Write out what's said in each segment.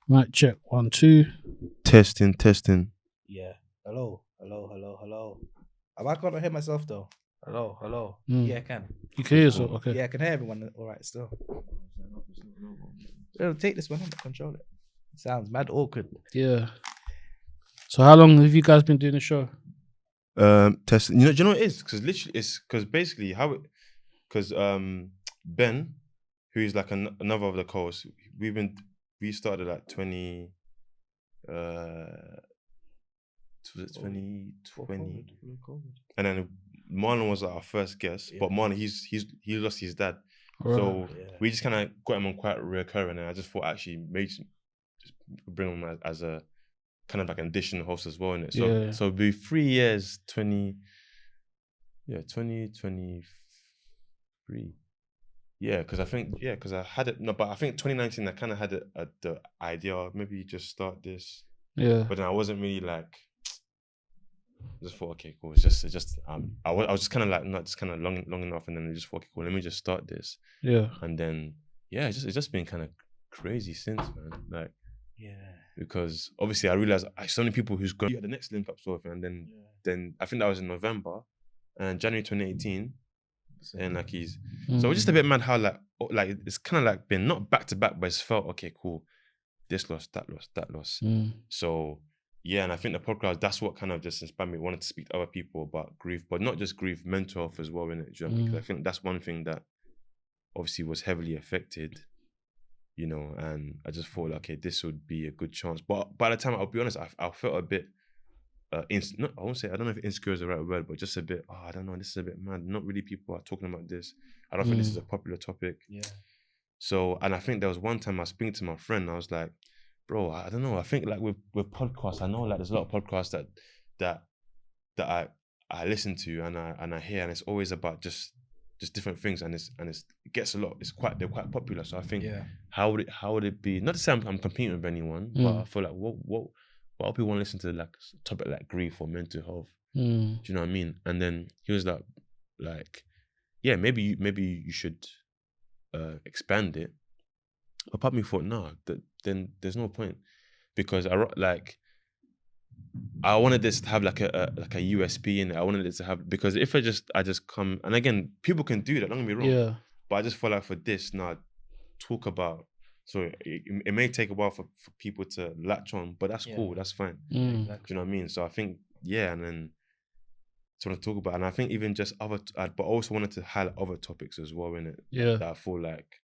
Mic check 1, 2. Testing. Yeah. Hello. Have I got to hear myself though? Hello. Mm. Yeah, I can. You can hear yourself, okay. Yeah, I can hear everyone. All right, still. Take this one. Control it. Sounds mad awkward. Yeah. So how long have you guys been doing the show? Testing. Do you know what it is? Because literally, it's because basically because Ben, who is like another of the co-hosts, we started at 20. Was it 2020? And then Marlon was our first guest, but Marlon he lost his dad, so we just kind of got him on quite recurring, and I just thought actually maybe just bring him as a kind of like an additional host as well, innit? So it'll be 3 years, 2023. Yeah, because I I had it. No, but I think 2019 I kind of had the idea of maybe just start this. Yeah. But then I wasn't really like. Just thought, okay, cool. It's just I was just kind of like not just kind of long enough, and then I just thought, okay, cool. Let me just start this. Yeah. And then it's just been kind of crazy since, man. Like because obviously I realized so many people who's got the next link up sort of thing, and then I think that was in November, and January 2018, and like so it's just a bit mad how like it's kind of like been not back to back, but it's felt okay, cool. This loss, that loss. So. Yeah, and I think the podcast, that's what kind of just inspired me. I wanted to speak to other people about grief, but not just grief, mental health as well, innit? Because I think that's one thing that obviously was heavily affected, and I just thought, okay, this would be a good chance. But by the time, I'll be honest, I felt a bit, I won't say, I don't know if insecure is the right word, but just a bit, I don't know, this is a bit mad. Not really people are talking about this. I don't think this is a popular topic. Yeah. So, and I think there was one time I was speaking to my friend, I was like, bro, I don't know. I think like with podcasts, I know like there's a lot of podcasts that I listen to and I hear, and it's always about just different things, and it gets a lot. They're quite popular. So I think how would it be? Not to say I'm competing with anyone, but I feel like what people want to listen to, like a topic like grief or mental health. Do you know what I mean? And then he was like, yeah, maybe you should expand it. But part of me thought, no, then there's no point, because I wanted this to have like a USP in it. I wanted it to have, because if I just come, and again, people can do that, don't get me wrong. Yeah. But I just feel like for this, talk about. So it may take a while for people to latch on, but that's cool. That's fine. Exactly. Do you know what I mean? So I think and then. To want to talk about, and I think even just other, but also wanted to highlight other topics as well in it. Yeah. That I feel like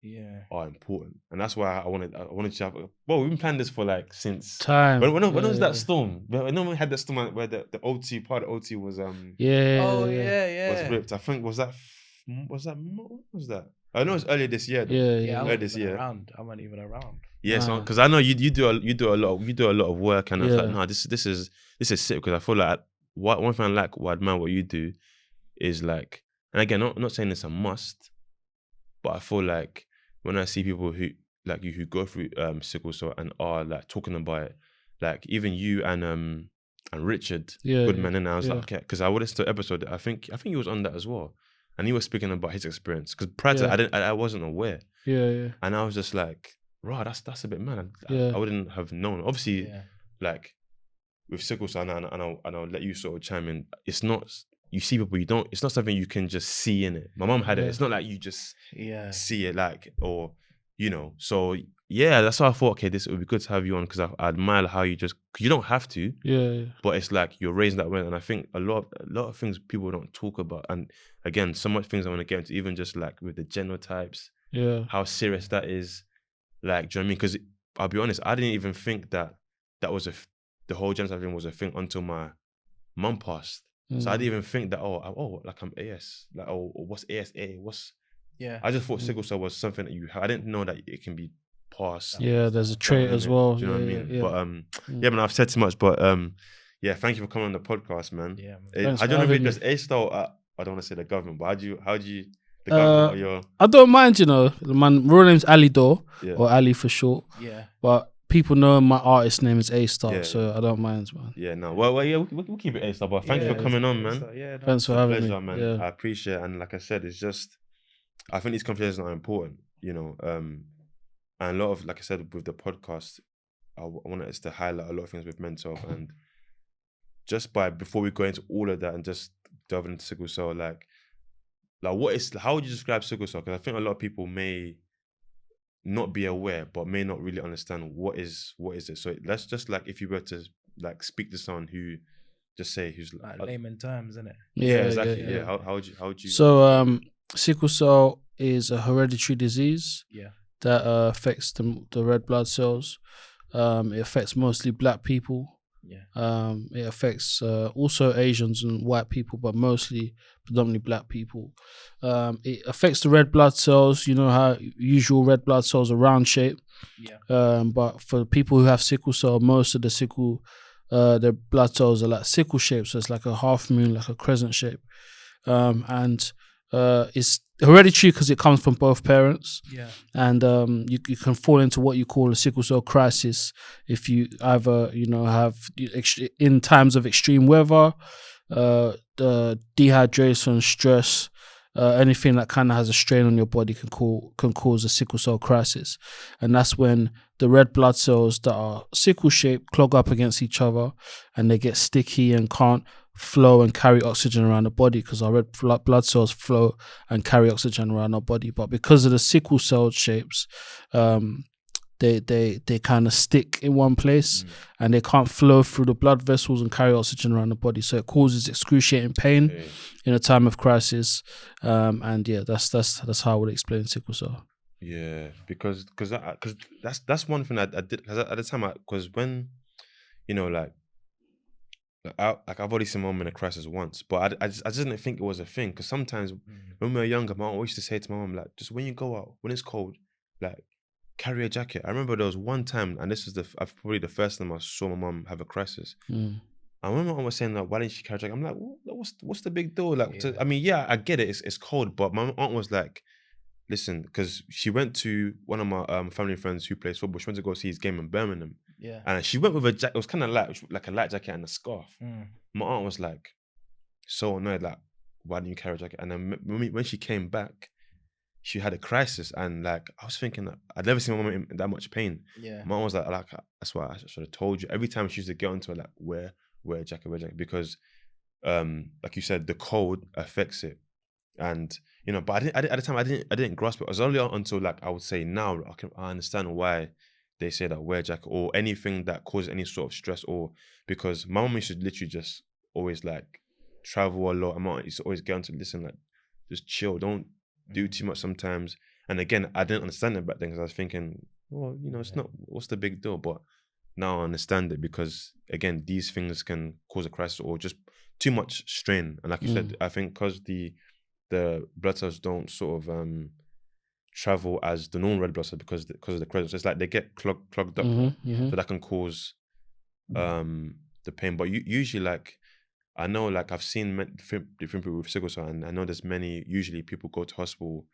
are important, and that's why I wanted to have. We've been planning this for like since time. When was that storm? When we had that storm where the OT part of OT was Oh was ripped. I think was that. What was that? I know it's earlier this year. Though. Yeah. Earlier this year. I wasn't even around. Yeah, so because I know you do a lot of work, and I was like, no, this is sick, because I feel like. One thing I admire what you do is like, and again, not saying it's a must, but I feel like when I see people who like you who go through sickle cell and are like talking about it, like even you and Richard Goodman, and I was like, okay, because I listened to the episode. I think he was on that as well, and he was speaking about his experience, because prior to that, I wasn't aware. Yeah. And I was just like, right, that's a bit mad. I wouldn't have known. Obviously, like. With sickle cell, and I'll let you sort of chime in. It's not, you see people, you don't. It's not something you can just see in it. My mom had it. It's not like you just see it, like, or So that's why I thought, okay, this would be good to have you on, because I admire how you you don't have to. Yeah. But it's like you're raised that way, and I think a lot of things people don't talk about. And again, so much things I want to get into, even just like with the genotypes. Yeah. How serious that is. Like, do you know what I mean? Because I'll be honest, I didn't even think that was the whole genotype thing was a thing until my mum passed. So I didn't even think that, like I'm AS. Like, what's ASA? I just thought sickle cell was something that you have. I didn't know that it can be passed. Yeah, there's a trait as well. Do you know what I mean? Yeah. But I've said too much, but thank you for coming on the podcast, man. Yeah. I don't know if it's just A-Star, I don't want to say the government, but how do you the government or your... I don't mind, my real name's Alidor, or Ali for short. Yeah. But people know my artist name is A-Star, so I don't mind, man. Yeah, no. Well, we'll keep it A-Star, but thank you for coming on, man. Thanks for having pleasure, me. Man. Yeah. I appreciate it. And like I said, it's just, I think these conversations are important, and a lot of, like I said, with the podcast, I wanted us to highlight a lot of things with mental health, and just before we go into all of that and just delve into sickle cell, like how would you describe sickle cell? Because I think a lot of people may not be aware, but may not really understand what is it. So let's just like, if you were to like speak to someone who just say who's like layman terms, isn't it? Yeah, exactly. Yeah. How would you? So sickle cell is a hereditary disease. Yeah. That affects the red blood cells. It affects mostly black people. Yeah. It affects also Asians and white people, but mostly predominantly black people. It affects the red blood cells. You know how usual red blood cells are round shape. Yeah. But for people who have sickle cell, most of their blood cells are like sickle shape, so it's like a half moon, like a crescent shape. And it's hereditary because it comes from both parents. Yeah. And you can fall into what you call a sickle cell crisis if you either have in times of extreme weather, the dehydration, stress, anything that kind of has a strain on your body can cause a sickle cell crisis. And that's when the red blood cells that are sickle shaped clog up against each other, and they get sticky and can't flow and carry oxygen around the body, because our red blood cells flow and carry oxygen around our body. But because of the sickle cell shapes, they kind of stick in one place, and they can't flow through the blood vessels and carry oxygen around the body. So it causes excruciating pain in a time of crisis. And yeah, that's how I would explain sickle cell. Yeah, because that's one thing I did, cause at the time, because when I've already seen my mom in a crisis once, but I just didn't think it was a thing. Because sometimes when we were younger, my mom always used to say to my mom, like, just when you go out, when it's cold, like, carry a jacket. I remember there was one time, and this is probably the first time I saw my mom have a crisis. And when my mom was saying, like, why didn't she carry a jacket? I'm like, what's the big deal? Like, I mean, yeah, I get it. It's cold, but my aunt was like, listen, because she went to one of my family friends who plays football. She went to go see his game in Birmingham. Yeah. And she went with a jacket. It was kind of like a light jacket and a scarf. My aunt was like so annoyed, like, why didn't you carry a jacket? And then when she came back, she had a crisis. And like, I was thinking that I'd never seen my mom in that much pain. Yeah. My aunt was like, that's why I should have told you. Every time she used to get onto her, like, wear a jacket, because like you said, the cold affects it. And but at the time I didn't grasp it. It was only until, like, I would say now I understand why they say that wear a jacket or anything that causes any sort of stress, or because my mom used to literally just always like travel a lot. My mom used to always get on to listen, like, just chill, don't do too much sometimes. And again, I didn't understand it back then because I was thinking, well, it's not, what's the big deal? But now I understand it, because again, these things can cause a crisis or just too much strain. And like you said, I think because the blood cells don't sort of travel as the normal red blood cells because of the crescent. So it's like they get clogged up, so that can cause the pain. But usually, like, I know, like, I've seen different people with sickle cell, and I know there's usually people go to hospital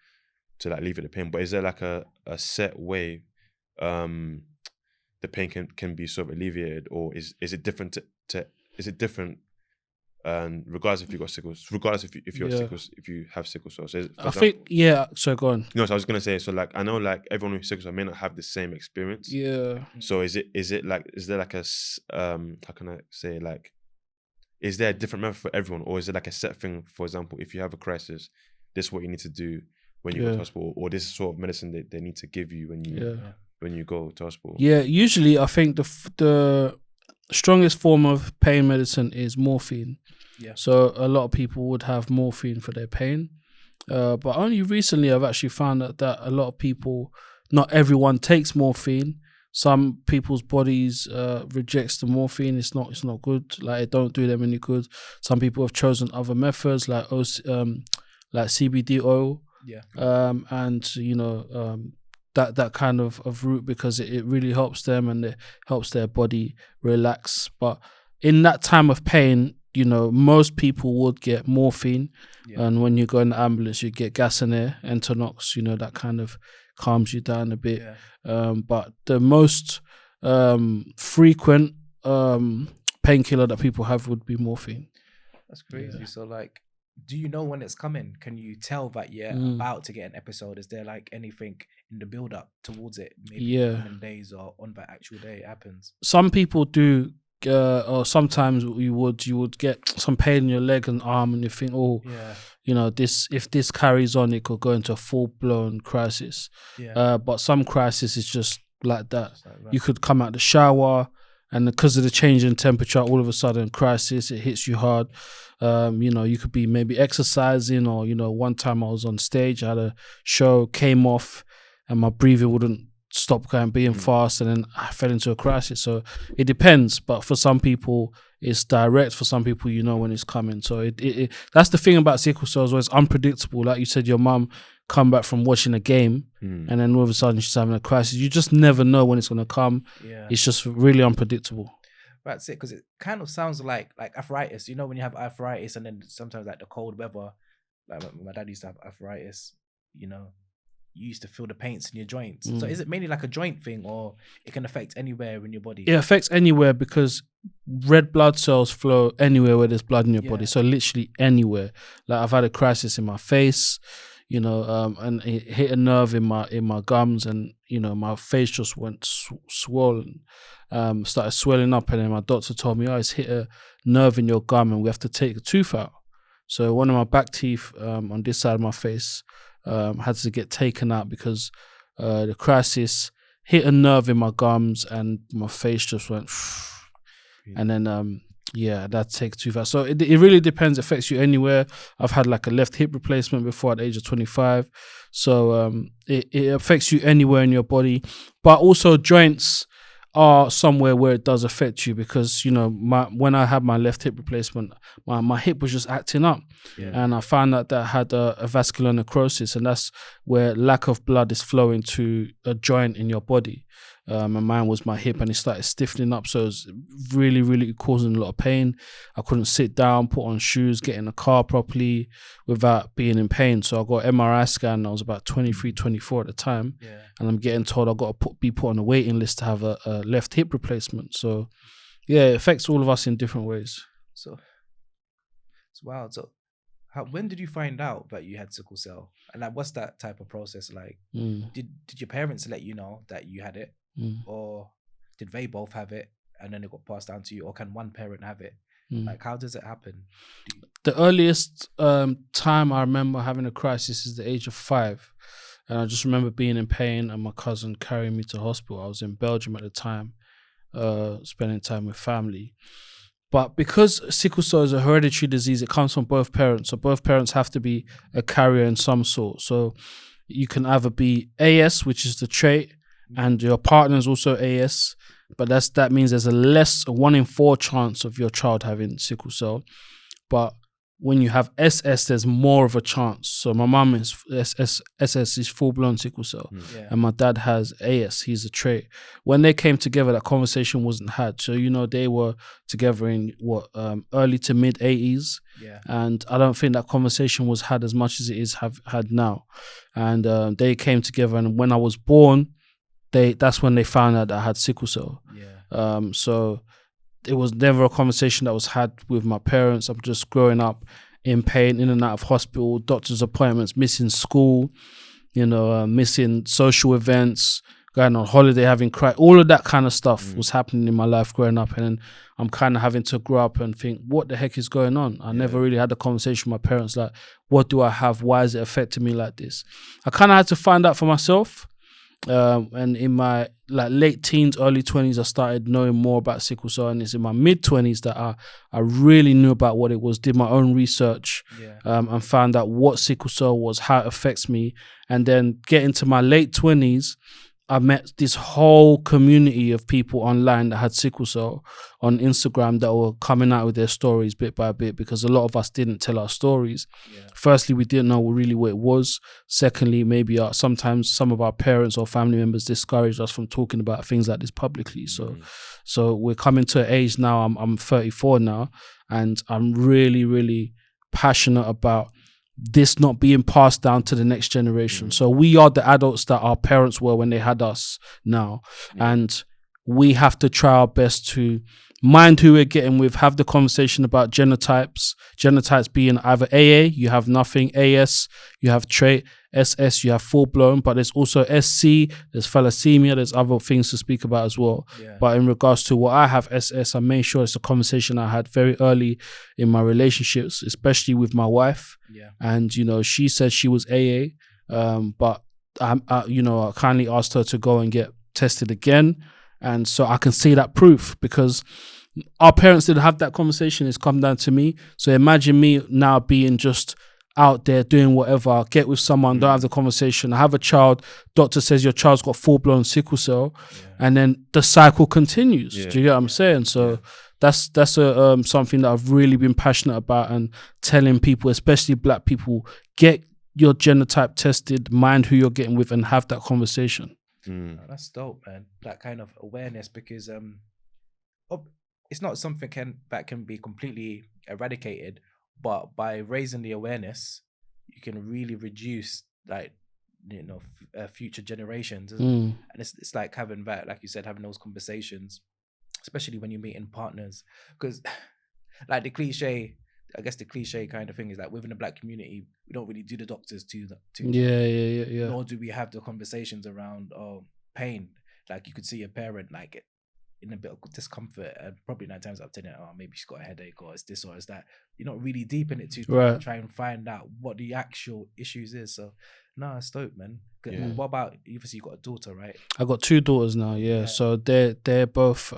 to like alleviate the pain. But is there like a set way the pain can be sort of alleviated, or is it different is it different? Regardless if you got sickle, regardless if you have sickle cell. So I think So go on. No, so I was gonna say, so like, I know, like, everyone with sickle cell may not have the same experience. Yeah. So is there like a how can I say, like, is there a different method for everyone, or is it like a set thing? For example, if you have a crisis, this is what you need to do when you go to hospital, or this sort of medicine that they need to give you when you go to hospital. Yeah, usually I think the strongest form of pain medicine is morphine. Yeah. So a lot of people would have morphine for their pain. But only recently I've actually found that a lot of people, not everyone takes morphine. Some people's bodies rejects the morphine. It's not good. Like, it don't do them any good. Some people have chosen other methods like CBD oil. Yeah. And that kind of route, because it really helps them and it helps their body relax. But in that time of pain, most people would get morphine. Yeah. And when you go in the ambulance, you get gas and air, Entonox, that kind of calms you down a bit. Yeah. But the most frequent painkiller that people have would be morphine. That's crazy. Yeah. So, like, do you know when it's coming? Can you tell that you're about to get an episode? Is there like anything in the build up towards it? Maybe in the coming days or on that actual day it happens? Some people do, or sometimes you would get some pain in your leg and arm, and you think, oh, you know, if this carries on, it could go into a full blown crisis. But some crisis is just like that. You could come out the shower, and because of the change in temperature, all of a sudden crisis, it hits you hard. You know, you could be maybe exercising, or, you know, one time I was on stage, I had a show, came off, and my breathing wouldn't stop going, being fast, and then I fell into a crisis. So it depends, but for some people it's direct, for some people you know when it's coming. So it that's the thing about sickle cell as well, it's unpredictable. Like you said, your mum come back from watching a game and then all of a sudden she's having a crisis. You just never know when it's going to come. It's just really unpredictable. That's it, because it kind of sounds like arthritis. You know, when you have arthritis, and then sometimes like the cold weather, like my dad used to have arthritis, you know, you used to feel the pains in your joints. So is it mainly like a joint thing, or it can affect anywhere in your body? It affects anywhere, because red blood cells flow anywhere where there's blood in your body. So literally anywhere. Like I've had a crisis in my face, you know, and it hit a nerve in my gums, and, you know, my face just went swollen, started swelling up, and then my doctor told me, oh, it's hit a nerve in your gum and we have to take a tooth out. So one of my back teeth on this side of my face had to get taken out because the crisis hit a nerve in my gums and my face just went and then that takes too fast. So it really depends. It affects you anywhere. I've had like a left hip replacement before at the age of 25. So it affects you anywhere in your body. But also joints are somewhere where it does affect you, because, you know, when I had my left hip replacement, my hip was just acting up, and I found out that I had a vascular necrosis, and that's where lack of blood is flowing to a joint in your body. And mine was my hip, and it started stiffening up, so it was really, really causing a lot of pain. I couldn't sit down, put on shoes, get in the car properly without being in pain. So I got an MRI scan. I was about 23, 24 at the time, and I'm getting told I've got to be put on a waiting list to have a left hip replacement. So yeah, it affects all of us in different ways. So it's wild. So when did you find out that you had sickle cell, and like what's that type of process like? Did your parents let you know that you had it? Or did they both have it and then it got passed down to you, or can one parent have it? Like, how does it happen? The earliest time I remember having a crisis is the age of 5, and I just remember being in pain and my cousin carrying me to hospital. I was in Belgium at the time, spending time with family. But because sickle cell is a hereditary disease, it comes from both parents, so both parents have to be a carrier in some sort. So you can either be AS, which is the trait, and your partner is also AS, but that means there's a 1 in 4 chance of your child having sickle cell. But when you have SS, there's more of a chance. So my mum is SS is full-blown sickle cell, and my dad has AS, he's a trait. When they came together, that conversation wasn't had. So, you know, they were together in early to mid 80s, and I don't think that conversation was had as much as it is had now. And they came together, and when I was born, that's when they found out that I had sickle cell. So it was never a conversation that was had with my parents. I'm just growing up in pain, in and out of hospital, doctor's appointments, missing school, you know, missing social events, going on holiday, having cried. All of that kind of stuff was happening in my life growing up. And then I'm kind of having to grow up and think, what the heck is going on? I never really had a conversation with my parents like, what do I have? Why is it affecting me like this? I kind of had to find out for myself. And in my late teens, early 20s, I started knowing more about sickle cell, and it's in my mid 20s that I really knew about what it was, did my own research, and found out what sickle cell was, how it affects me. And then get into my late 20s, I met this whole community of people online that had sickle cell on Instagram that were coming out with their stories bit by bit, because a lot of us didn't tell our stories. Firstly, we didn't know really what it was. Secondly, maybe sometimes some of our parents or family members discouraged us from talking about things like this publicly. So we're coming to an age now, I'm 34 now, and I'm really, really passionate about this not being passed down to the next generation. So we are the adults that our parents were when they had us now. And we have to try our best to mind who we're getting with, have the conversation about genotypes. Genotypes being either AA, you have nothing, AS, you have trait, SS, you have full blown, but there's also SC, there's thalassemia, there's other things to speak about as well. Yeah. But in regards to what I have, SS, I made sure it's a conversation I had very early in my relationships, especially with my wife. Yeah. And, you know, she said she was AA, but I kindly asked her to go and get tested again. And so I can see that proof, because our parents didn't have that conversation. It's come down to me. So imagine me now being just out there doing whatever, get with someone, don't have the conversation. I have a child, doctor says your child's got full-blown sickle cell, and then the cycle continues. Do you get what I'm saying? So that's something that I've really been passionate about, and telling people, especially black people, get your genotype tested, mind who you're getting with, and have that conversation. Oh, that's dope, man. That kind of awareness, because it's not something that can be completely eradicated, but by raising the awareness, you can really reduce, like, you know, future generations. And it's like having that, like you said, having those conversations, especially when you're meeting partners, because like the cliche kind of thing is that within the black community, we don't really do the doctors too Yeah. Nor do we have the conversations around pain. Like, you could see a parent like in a bit of discomfort, and probably 9 times out of 10, maybe she's got a headache, or it's this or it's that. You're not really deep in it too, right. Try and find out what the actual issues is. So no, it's dope, man. What about, obviously you got a daughter, right? I got 2 daughters now. Yeah. So they're both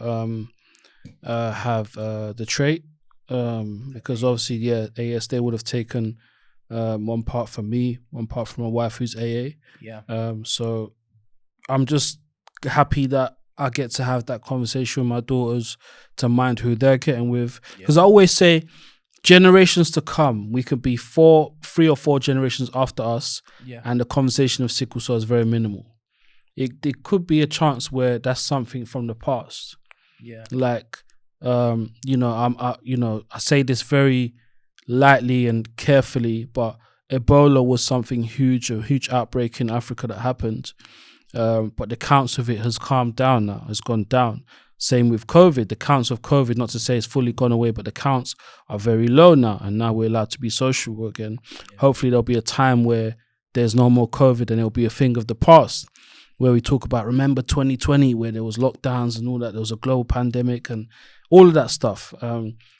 have the trait, because obviously AS, they would have taken one part from me, one part from my wife who's AA. So I'm just happy that I get to have that conversation with my daughters, to mind who they're getting with, because I always say generations to come, we could be 3 or 4 generations after us, and the conversation of sickle cell is very minimal. It could be a chance where that's something from the past. Like, I say this very lightly and carefully, but Ebola was something huge, a huge outbreak in Africa that happened. But the counts of it has calmed down now, has gone down. Same with COVID. The counts of COVID, not to say it's fully gone away, but the counts are very low now, and now we're allowed to be social again. Hopefully there'll be a time where there's no more COVID, and it'll be a thing of the past, where we talk about, remember 2020, where there was lockdowns and all that, there was a global pandemic and all of that stuff.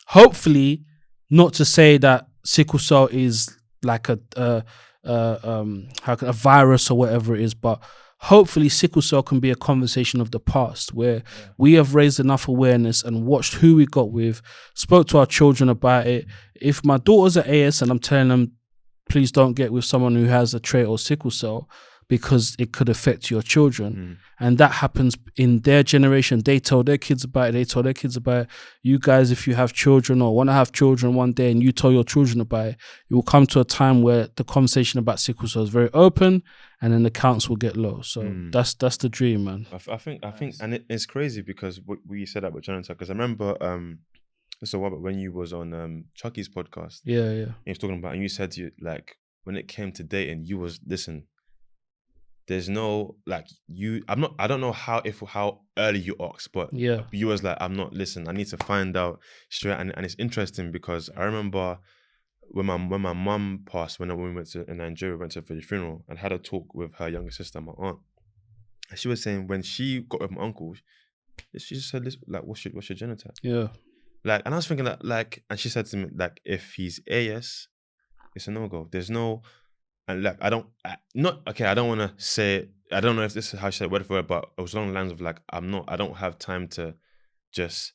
Hopefully, not to say that sickle cell is like a virus or whatever it is, but hopefully sickle cell can be a conversation of the past, where we have raised enough awareness and watched who we got with, spoke to our children about it. If my daughters are AS and I'm telling them, please don't get with someone who has a trait or sickle cell, because it could affect your children. And that happens in their generation. They tell their kids about it. You guys, if you have children or want to have children one day and you tell your children about it, it will come to a time where the conversation about sickle cell is very open, and then the counts will get low. So that's the dream, man. I think, and it's crazy because we said that with Jonathan, because I remember when you was on Chucky's podcast. Yeah. He was talking about, and you said like, when it came to dating, you was, listen, there's no, like, I don't know how early you asked, but you was like, listen, I need to find out straight. And it's interesting because I remember when my mum passed, when we went to in Nigeria, went to for the funeral, and had a talk with her younger sister, my aunt. And she was saying when she got with my uncle, she just said, like, what's your genotype? Yeah. Like, and I was thinking that, like, and she said to me, like, if he's AS, it's a no-go. There's no, and like, I don't want to say, I don't know if this is how she said word for word, but it was along the lines of like, I don't have time to just,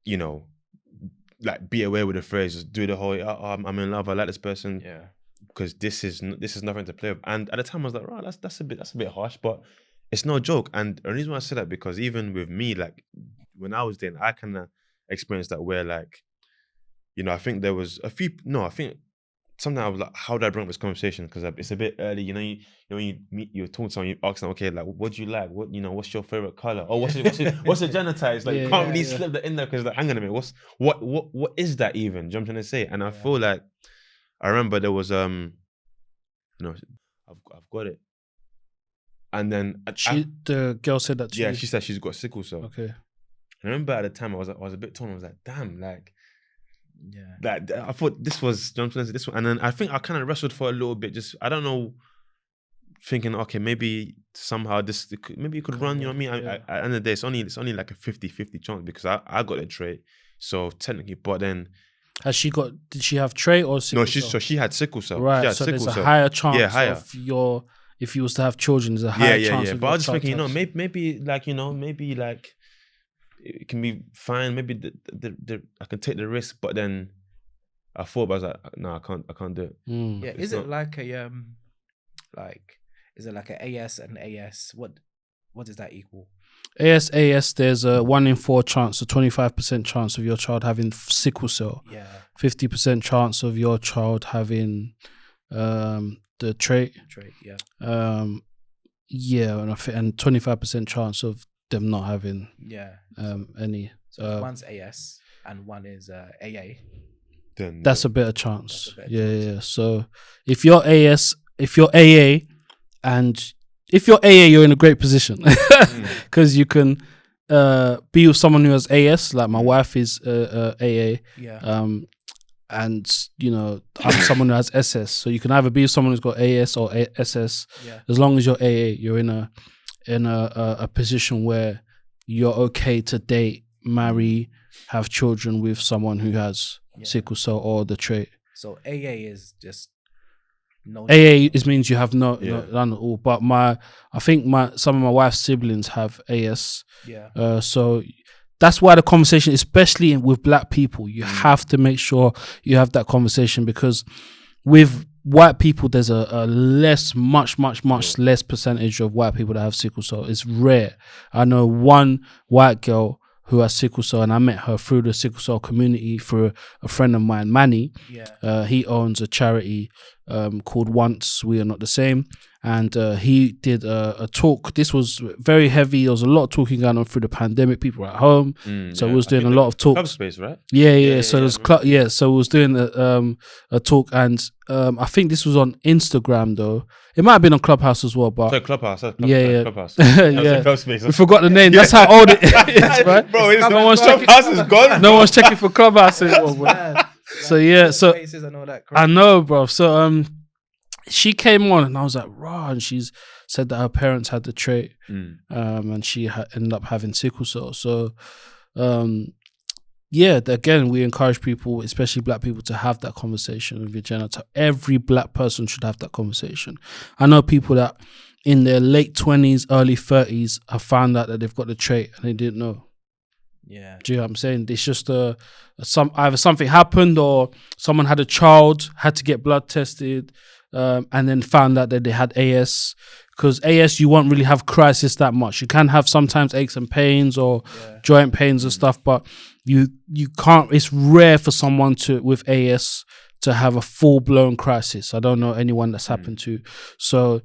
like, be aware with the phrase, just do the whole, I'm in love, I like this person. Yeah. Because this is nothing to play with. And at the time I was like, right, that's a bit harsh, but it's no joke. And the reason why I say that, because even with me, like, when I was dating, I kind of experienced that where, like, I think there was I think sometimes I was like, how do I bring up this conversation? Because it's a bit early, when you meet, you're talking to someone, you ask them, okay, like, what do you like? What, what's your favorite color? Or what's your genotypes? Like, you can't really slip that in there because, like, hang on a minute, what is that even? Do you know what I'm trying to say? And I feel like, I remember there was, I've got it. And then the girl said that to you? Yeah, she said she's got sickle cell. Okay. I remember at the time I was a bit torn. I was like, damn, like. Yeah. Like I thought this was this one, and then I think I kind of wrestled for a little bit. Just I don't know, thinking okay, maybe somehow maybe it could run. You know what I mean? Yeah. At the end of the day, it's only like a 50-50 chance because I got a trait. So technically, but then did she have trait or sickle no, cell? she had sickle cell. Right, She had so sickle there's a cell. higher chance higher. if you was to have children, there's a higher chance of But I your was just child thinking, to have- maybe like it can be fine. Maybe the I can take the risk, but then I thought, but I was like, no, I can't do it. Yeah, is it like a is it like an AS and AS? What does that equal? AS, there's a 1 in 4 chance, a 25% chance of your child having sickle cell. Yeah. 50% chance of your child having the trait. Yeah. Yeah, and 25% chance of them not having any. So one's AS and one is AA. Then That's a better chance. Yeah. So if you're AA, and if you're AA, you're in a great position because you can be with someone who has AS. Like my wife is AA. Yeah. And you know I'm someone who has SS. So you can either be with someone who's got AS or SS. Yeah. As long as you're AA, you're in a position where you're okay to date, marry, have children with someone who has sickle cell or the trait. So AA is just no. AA means you have none at all. But I think some of my wife's siblings have AS. Yeah. So that's why the conversation, especially with black people, you have to make sure you have that conversation, because with white people, there's a much less percentage of white people that have sickle cell. It's rare. I know one white girl who has sickle cell, and I met her through the sickle cell community through a friend of mine, Manny. Yeah. He owns a charity called Once We Are Not the Same, and he did a talk. This was very heavy. There was a lot of talking going on through the pandemic. People were at home, so we was doing a lot of talks. Club space, right? Yeah. So there's so we was doing a talk, and I think this was on Instagram though. It might have been on Clubhouse as well, but Clubhouse. Clubhouse. Yeah. Club space. We forgot the name. That's how old it is, right? Bro, no one's checking. Clubhouse is gone. No one's checking for Clubhouse anymore. Bro. So I know, bro. So she came on, and I was like, "Raw," and she's said that her parents had the trait, and she ended up having sickle cell. So, again, we encourage people, especially black people, to have that conversation with your genotype. Every black person should have that conversation. I know people that in their late 20s, early 30s have found out that they've got the trait and they didn't know. Yeah. Do you know what I'm saying? It's just either something happened or someone had a child, had to get blood tested, and then found out that they had AS. Because AS, you won't really have crisis that much. You can have sometimes aches and pains or joint pains and stuff, but you can't. It's rare for someone with AS to have a full blown crisis. I don't know anyone that's happened to. So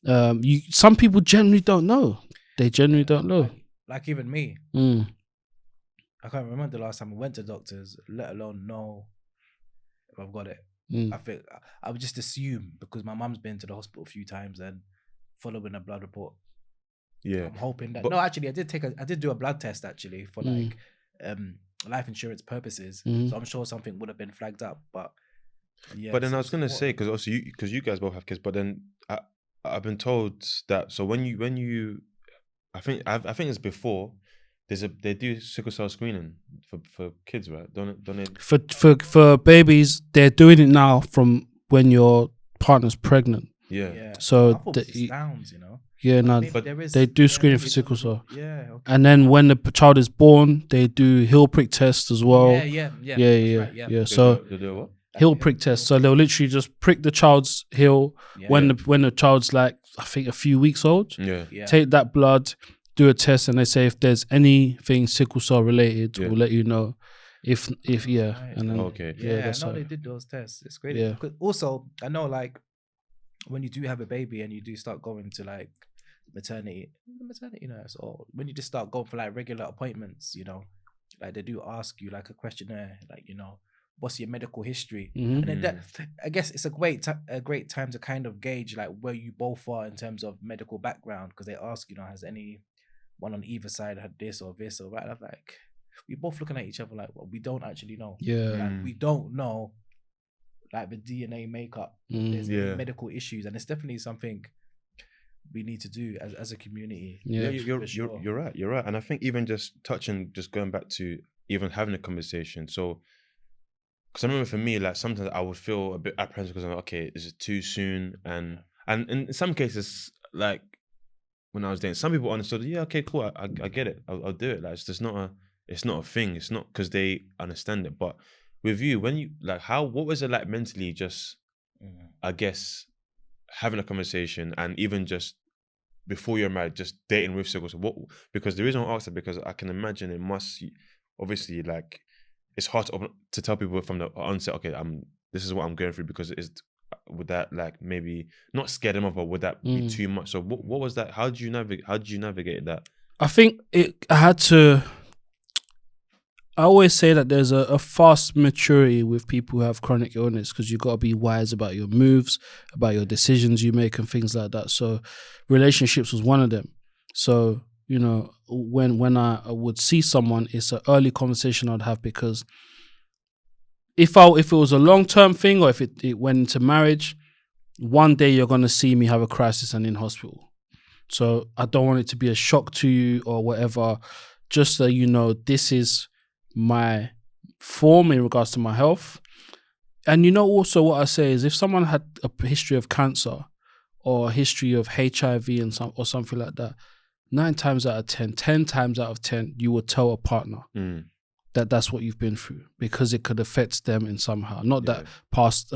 some people generally don't know. They generally don't know. Like even me. I can't remember the last time I went to doctors, let alone know if I've got it. I think I would just assume, because my mum's been to the hospital a few times and following a blood report. Yeah. I'm hoping that. No, actually, I did do a blood test actually for like life insurance purposes. So I'm sure something would have been flagged up. But yeah. But then I was gonna say, because also you guys both have kids, but then I've been told that when you I think it's before. They do sickle cell screening for kids, right? Don't they? For babies, they're doing it now from when your partner's pregnant. Yeah. So sounds, you know. Yeah, no, but they do screening for sickle cell. Yeah. Okay. And then when the child is born, they do heel prick test as well. Yeah. Yeah. So they do what? Heel prick test. So they'll literally just prick the child's heel when the child's like, I think, a few weeks old. Yeah. Take that blood, do a test, and they say if there's anything sickle cell related, we'll let you know. If Right. and then I know they did those tests. It's great. Yeah. Also, I know like when you do have a baby and you do start going to like maternity nurse, or when you just start going for like regular appointments, you know, like they do ask you like a questionnaire, like, you know, what's your medical history, and then I guess it's a great time to kind of gauge like where you both are in terms of medical background, because they ask, you know, has any one on either side had this or this or that. I'm like, we're both looking at each other like, well, we don't actually know. Yeah. Like, we don't know like the DNA makeup. There's any medical issues, and it's definitely something we need to do as a community. Yeah, you're right. You're right. And I think even just going back to even having a conversation. So, because I remember for me, like sometimes I would feel a bit apprehensive because I'm like, okay, is it too soon? And in some cases, like when I was dating, some people understood, yeah, okay, cool, I get it, I'll do it. Like it's just not a thing. It's not because they understand it. But with you, when you like, what was it like mentally? Just, I guess, having a conversation and even just before you're married, just dating with sickle cell. What? Because the reason I asked that because I can imagine it must obviously like it's hard to tell people from the onset. Okay, this is what I'm going through because would that like maybe not scare them off, but would that be too much? So what was that? How did you navigate that? I think I always say that there's a fast maturity with people who have chronic illness because you've got to be wise about your moves, about your decisions you make and things like that. So relationships was one of them. So, you know, when I would see someone, it's an early conversation I'd have because if it was a long-term thing or if it went into marriage, one day you're going to see me have a crisis and in hospital. So I don't want it to be a shock to you or whatever. Just so you know, this is my form in regards to my health. And you know, also what I say is if someone had a history of cancer or a history of HIV or something like that, 10 times out of 10, you would tell a partner that's what you've been through because it could affect them in somehow. Not that past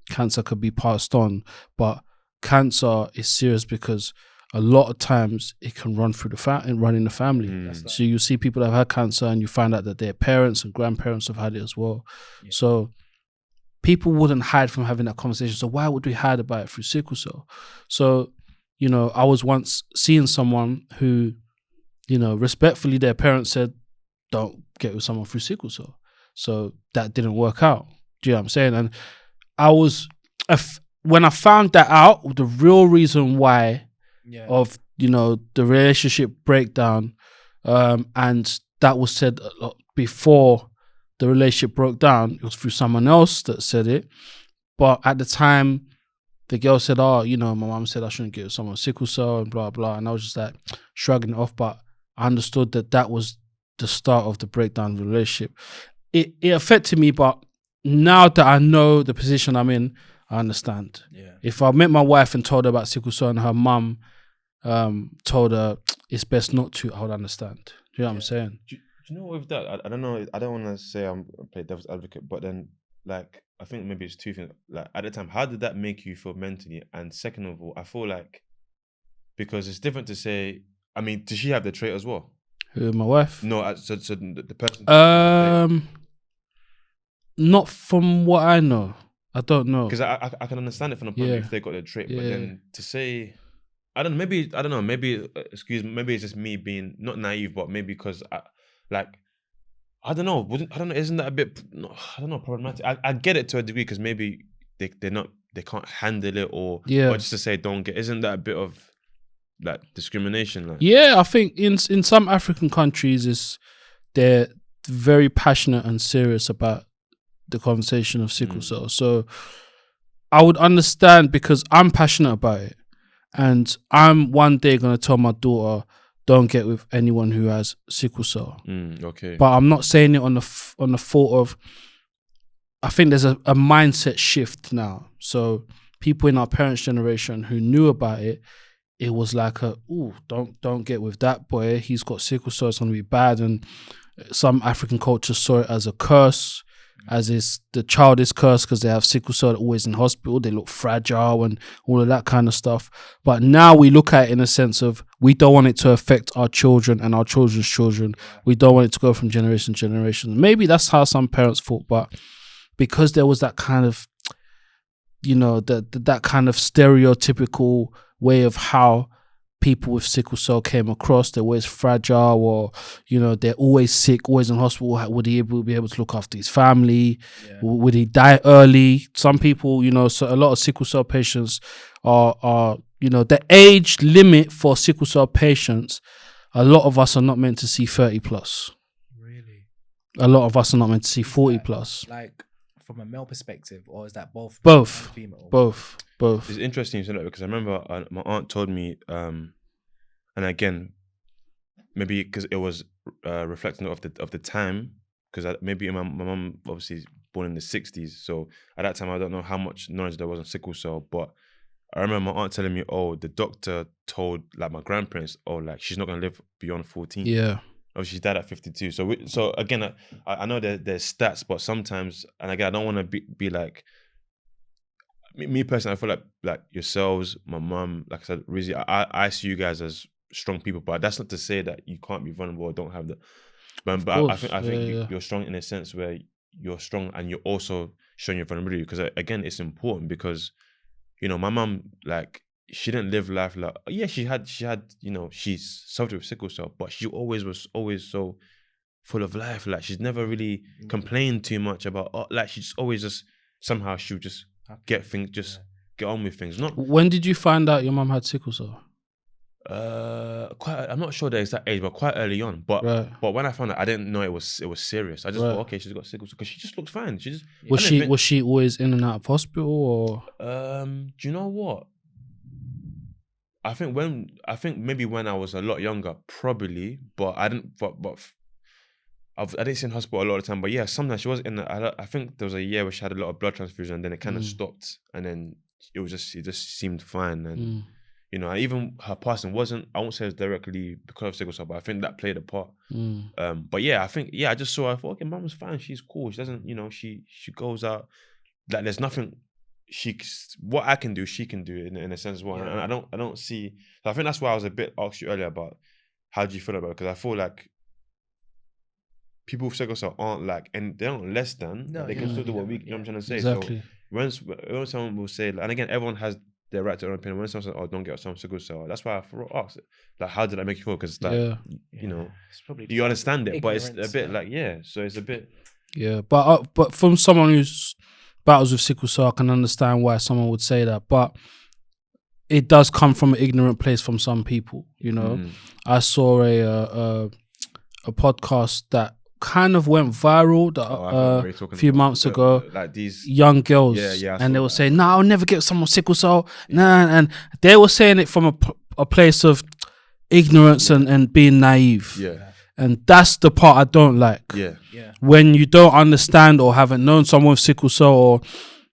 cancer could be passed on, but cancer is serious because a lot of times it can run through run in the family. So you see people that have had cancer and you find out that their parents and grandparents have had it as well. Yeah. So people wouldn't hide from having that conversation. So why would we hide about it through sickle cell? So, you know, I was once seeing someone who, you know, respectfully their parents said, don't get with someone through sickle cell. So that didn't work out. Do you know what I'm saying? And I was, when I found that out, the real reason why of, you know, the relationship breakdown, and that was said a lot before the relationship broke down. It was through someone else that said it. But at the time, the girl said, oh, you know, my mom said I shouldn't get with someone with sickle cell and blah, blah. And I was just like shrugging it off. But I understood that was the start of the breakdown of the relationship. It affected me, but now that I know the position I'm in, I understand. Yeah. If I met my wife and told her about sickle cell and her mum told her it's best not to, I would understand. Do you know what I'm saying? Do you know with that? I don't know. I don't want to say I'm play devil's advocate, but then like I think maybe it's two things. Like at the time, how did that make you feel mentally? And second of all, I feel like because it's different to say. I mean, does she have the trait as well? Who, my wife? No, so the person. Not from what I know. I don't know. Because I can understand it from the point of view if they got the trait, but then to say, I don't know, maybe maybe it's just me being not naive, but maybe because I don't know, isn't that a bit, I don't know, problematic? I get it to a degree because maybe they can't handle it or just to say don't get, isn't that a bit of like discrimination? Like? Yeah, I think in some African countries they're very passionate and serious about the conversation of sickle cell. So I would understand because I'm passionate about it. And I'm one day going to tell my daughter, don't get with anyone who has sickle cell. Okay. But I'm not saying it on the thought of, I think there's a mindset shift now. So people in our parents' generation who knew about it, it was like don't get with that boy. He's got sickle cell, it's going to be bad. And some African cultures saw it as a curse, as is the child is cursed because they have sickle cell, they're always in hospital, they look fragile and all of that kind of stuff. But now we look at it in a sense of we don't want it to affect our children and our children's children. We don't want it to go from generation to generation. Maybe that's how some parents thought, but because there was that kind of, you know, that kind of stereotypical way of how people with sickle cell came across, they're always fragile, or, you know, they're always sick, always in hospital. Would he be able to look after his family? Would he die early? Some people, you know, so a lot of sickle cell patients are, you know, the age limit for sickle cell patients, a lot of us are not meant to see 30 plus. Really? A lot of us are not meant to see Is 40 that, plus. Like from a male perspective, or is that both? Both. Female? Both. It's interesting you said that because I remember my aunt told me, and again, maybe because it was reflecting of the time, because maybe my mum obviously is born in the 60s, so at that time I don't know how much knowledge there was on sickle cell, but I remember my aunt telling me, oh, the doctor told like my grandparents, oh, like she's not gonna live beyond 14. Yeah. Oh, she died at 52. So again, I know there's stats, but sometimes, and again, I don't want to be like me personally. I feel like yourselves, my mum, like I said, Rizzy, I see you guys as strong people, but that's not to say that you can't be vulnerable or don't have the. But I think you're strong in a sense where you're strong and you're also showing your vulnerability, because again, it's important because, you know, my mum, like, she didn't live life like, yeah, she had, you know, she's suffered with sickle cell, but she was always so full of life. Like, she's never really complained too much about, like, she's always just, somehow she would just get things, just get on with things. Not. When did you find out your mum had sickle cell? I'm not sure the exact age, but quite early on. But when I found out, I didn't know it was serious. I just thought, okay, she's got sickle cell, because she just looked fine. She just was she always in and out of hospital, or? Do you know what? I think maybe when I was a lot younger, probably, but I didn't. But I didn't see in hospital a lot of the time. But yeah, sometimes she was in. I think there was a year where she had a lot of blood transfusion, and then it kind of stopped, and then it just seemed fine. And you know, even her passing wasn't. I won't say it's directly because of sickle cell, but I think that played a part. But yeah, I just saw her. I thought, okay, mum was fine. She's cool. She doesn't, you know, she goes out. Like, there's nothing. What I can do, she can do in a sense as well. And I don't see. So I think that's why I was a bit asked you earlier about how do you feel about it, because I feel like people with sickle cell aren't like, and they're not less than. No, they can still do what we. You know what I'm trying to say. Exactly. So when someone will say, and again, everyone has their right to their own opinion. When someone says, "Oh, don't get some sickle cell," that's why I asked, like, how did that make you feel? Because like, you know, you understand it, but it's a bit like, so it's a bit. Yeah, but from someone who's battles with sickle cell, I can understand why someone would say that, but it does come from an ignorant place from some people. You know, I saw a podcast that kind of went viral a few months ago, like these young girls, and they were saying, "No, I'll never get someone sickle cell." Nah, and they were saying it from a place of ignorance and being naive. And that's the part I don't like. When you don't understand or haven't known someone with sickle cell, or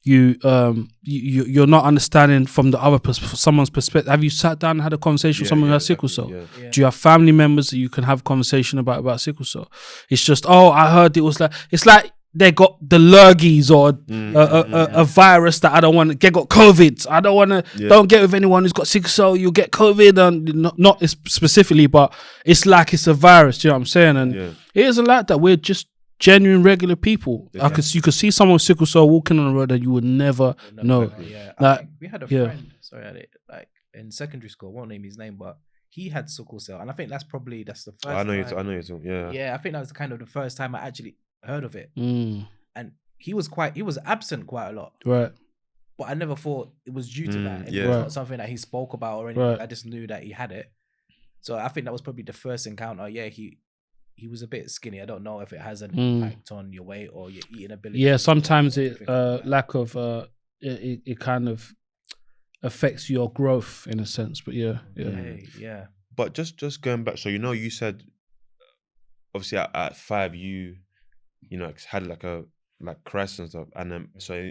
you're not understanding from the other someone's perspective. Have you sat down and had a conversation with someone who has sickle cell? Do you have family members that you can have a conversation about sickle cell? It's just, oh, I heard it was like, it's like they got the lurgies or a virus that I don't want to get, got COVID. I don't want to, don't get with anyone who's got sickle cell. You'll get COVID, and not specifically, but it's like it's a virus. Do you know what I'm saying? And it isn't like that. We're just genuine, regular people. You could see someone with sickle cell walking on the road and you would never know. Like, we had a friend, like in secondary school, I won't name his name, but he had sickle cell, and I think that's the first. I know you too. Yeah, I think that was kind of the first time I actually heard of it. And he was absent quite a lot. Right. But I never thought it was due to that. It was not something that he spoke about or anything. I just knew that he had it. So I think that was probably the first encounter. Yeah, he was a bit skinny. I don't know if it has an impact on your weight or your eating ability. Yeah, sometimes it lack of it kind of affects your growth in a sense. But yeah. But just going back, so you know, you said obviously at 5 you know, had like crisis and stuff, and then so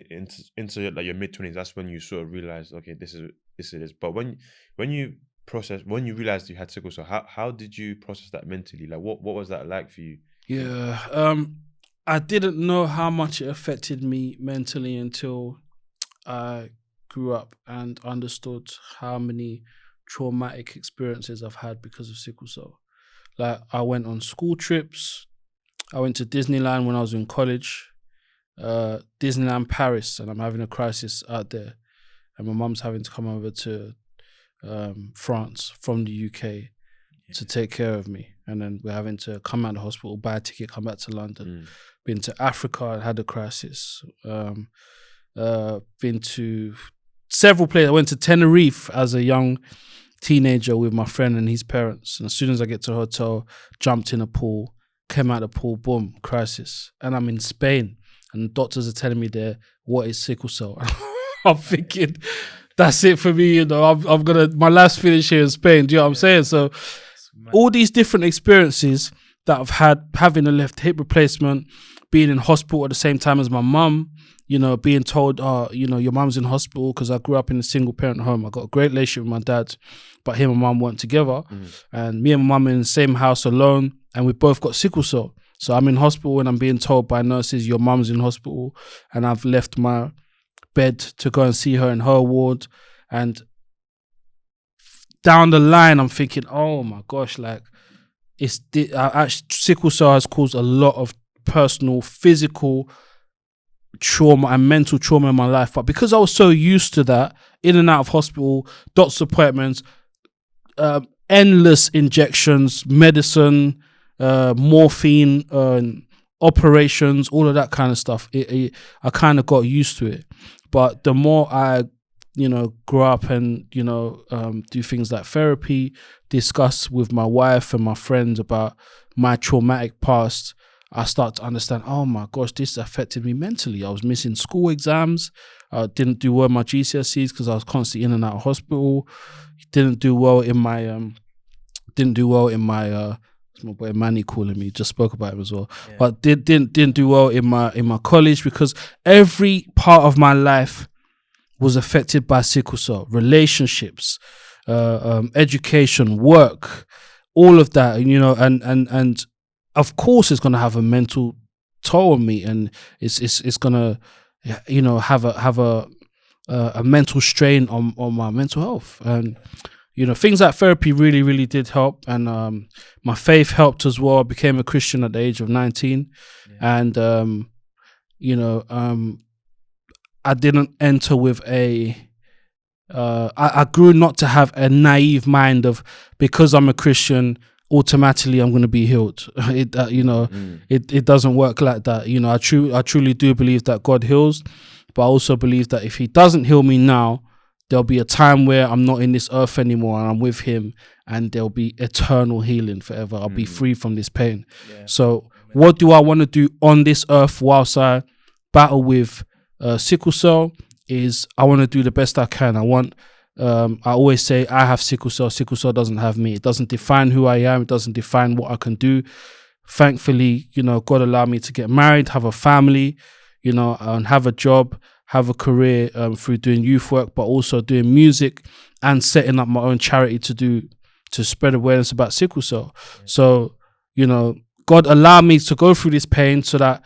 into like your mid-20s, that's when you sort of realized, okay, this is it. But when you realized you had sickle cell, how did you process that mentally? Like, what was that like for you? I didn't know how much it affected me mentally until I grew up and understood how many traumatic experiences I've had because of sickle cell. Like, I went on school trips. I went to Disneyland when I was in college, Disneyland Paris, and I'm having a crisis out there. And my mum's having to come over to France from the UK to take care of me. And then we're having to come out of the hospital, buy a ticket, come back to London. Been to Africa and had a crisis. Been to several places. I went to Tenerife as a young teenager with my friend and his parents. And as soon as I get to the hotel, jumped in a pool, came out of the pool, boom, crisis. And I'm in Spain. And the doctors are telling me there, what is sickle cell? I'm thinking, that's it for me, I'm gonna, my last finish here in Spain. Do you know what I'm saying? So all these different experiences that I've had, having a left hip replacement, being in hospital at the same time as my mum, being told, your mum's in hospital, because I grew up in a single parent home. I got a great relationship with my dad, but him and mum weren't together. And me and my mum in the same house alone, and we both got sickle cell. So I'm in hospital and I'm being told by nurses, your mum's in hospital, and I've left my bed to go and see her in her ward. And down the line, I'm thinking, oh my gosh, like sickle cell has caused a lot of personal, physical trauma and mental trauma in my life. But because I was so used to that, in and out of hospital, doctor's appointments, endless injections, medicine, morphine, operations, all of that kind of stuff, I kind of got used to it. But the more I grow up and do things like therapy, discuss with my wife and my friends about my traumatic past, I start to understand, oh my gosh, this affected me mentally. I was missing school exams. I didn't do well in my GCSEs because I was constantly in and out of hospital. Didn't do well in my my boy Manny calling me, just spoke about him as well. Yeah. But didn't do well in my college, because every part of my life was affected by sickle cell. Relationships, education, work, all of that, and of course it's gonna have a mental toll on me, and it's gonna have a mental strain on my mental health. And things like therapy really, really did help. And my faith helped as well. I became a Christian at the age of 19. Yeah. And, I didn't enter with I grew not to have a naive mind of, because I'm a Christian, automatically I'm going to be healed. It doesn't work like that. I truly do believe that God heals, but I also believe that if he doesn't heal me now, there'll be a time where I'm not in this earth anymore and I'm with him, and there'll be eternal healing forever. I'll be free from this pain. Yeah. So what do I want to do on this earth whilst I battle with sickle cell? Is I want to do the best I can. I always say I have sickle cell. Sickle cell doesn't have me. It doesn't define who I am. It doesn't define what I can do. Thankfully, God allowed me to get married, have a family, and have a job, have a career through doing youth work, but also doing music and setting up my own charity to spread awareness about sickle cell. Yeah. So, God allowed me to go through this pain so that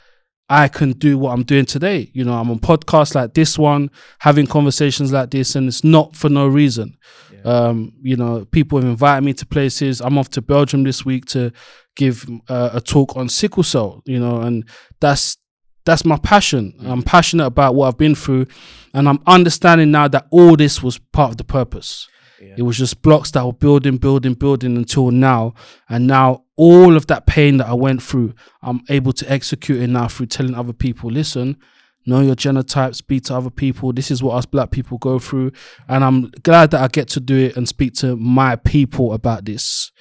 I can do what I'm doing today. I'm on podcasts like this one, having conversations like this, and it's not for no reason. Yeah. People have invited me to places. I'm off to Belgium this week to give a talk on sickle cell, and that's my passion. I'm passionate about what I've been through, and I'm understanding now that all this was part of the purpose. Yeah. It was just blocks that were building until now. And now all of that pain that I went through, I'm able to execute it now through telling other people, listen, know your genotype, speak to other people. This is what us black people go through. And I'm glad that I get to do it and speak to my people about this.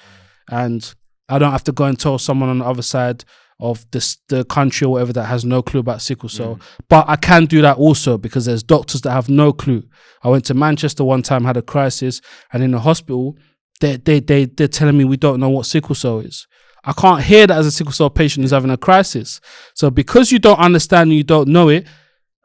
And I don't have to go and tell someone on the other side of the country or whatever that has no clue about sickle cell. But I can do that also, because there's doctors that have no clue. I went to Manchester one time, had a crisis, and in the hospital, they're telling me we don't know what sickle cell is. I can't hear that as a sickle cell patient who's having a crisis. So because you don't understand and you don't know it,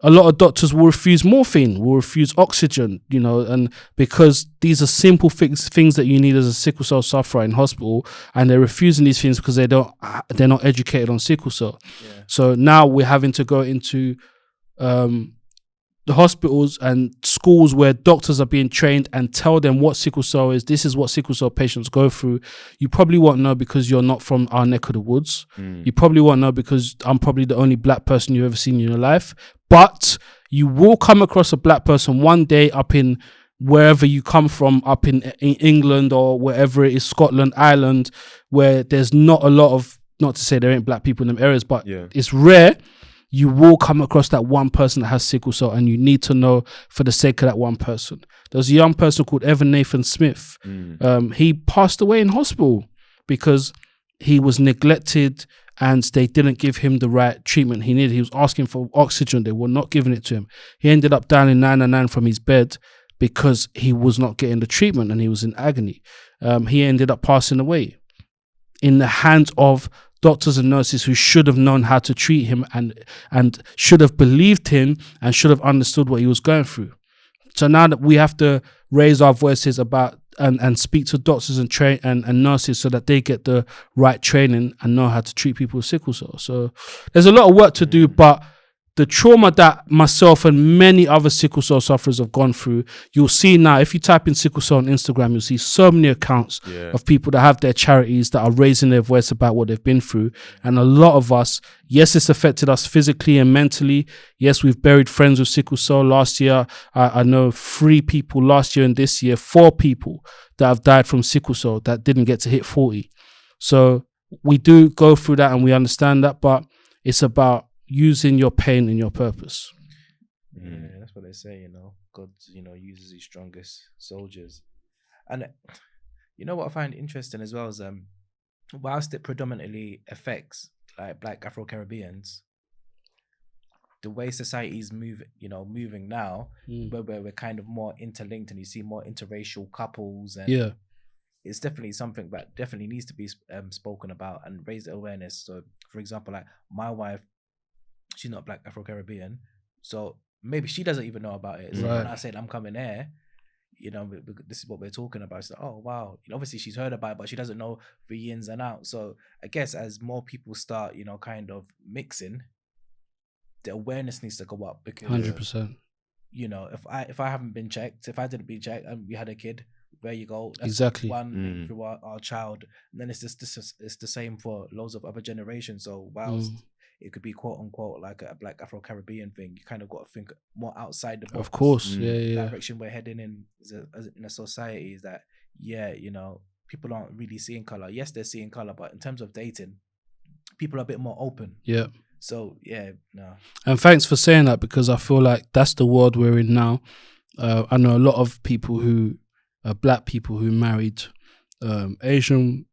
a lot of doctors will refuse morphine, will refuse oxygen, and because these are simple things that you need as a sickle cell sufferer in hospital, and they're refusing these things because they're not educated on sickle cell. Yeah. So now we're having to go into the hospitals and schools where doctors are being trained and tell them what sickle cell is. This is what sickle cell patients go through. You probably won't know because you're not from our neck of the woods. You probably won't know because I'm probably the only black person you've ever seen in your life. But you will come across a black person one day up in wherever you come from, up in England or wherever it is, Scotland, Ireland, where there's not a lot of, not to say there ain't black people in them areas, but it's rare you will come across that one person that has sickle cell, and you need to know for the sake of that one person. There's a young person called Evan Nathan Smith. He passed away in hospital because he was neglected and they didn't give him the right treatment he needed. He was asking for oxygen. They were not giving it to him. He ended up down in 999 from his bed because he was not getting the treatment and he was in agony. He ended up passing away in the hands of doctors and nurses who should have known how to treat him and should have believed him and should have understood what he was going through. So now that we have to raise our voices about and speak to doctors and nurses so that they get the right training and know how to treat people with sickle cell. So there's a lot of work to do, but the trauma that myself and many other sickle cell sufferers have gone through, you'll see now, if you type in sickle cell on Instagram, you'll see so many accounts of people that have their charities that are raising their voice about what they've been through. And a lot of us, yes, it's affected us physically and mentally. Yes, we've buried friends with sickle cell. Last year, I know 3 people last year and this year, 4 people that have died from sickle cell that didn't get to hit 40. So we do go through that and we understand that, but it's about using your pain in your purpose. Yeah, that's what they say, God, uses his strongest soldiers. And what I find interesting as well is whilst it predominantly affects like Black Afro-Caribbeans, the way society's moving now, where we're kind of more interlinked and you see more interracial couples, and it's definitely something that definitely needs to be spoken about and raise awareness. So for example, like my wife, she's not Black Afro-Caribbean, so maybe she doesn't even know about it. So when I said I'm coming here, this is what we're talking about. It's like, oh wow, obviously she's heard about it, but she doesn't know the ins and outs. So I guess as more people start, kind of mixing, the awareness needs to go up, because 100%. If I haven't been checked, if I didn't be checked and we had a kid, there you go. That's exactly one through our child, and then it's the same for loads of other generations. So whilst it could be quote unquote like a Black Afro-Caribbean thing, you kind of got to think more outside the box. Of course, The direction we're heading in in a society is that people aren't really seeing color. Yes, they're seeing color, but in terms of dating, people are a bit more open. Yeah. So no. And thanks for saying that, because I feel like that's the world we're in now. I know a lot of people who are Black people who married Asian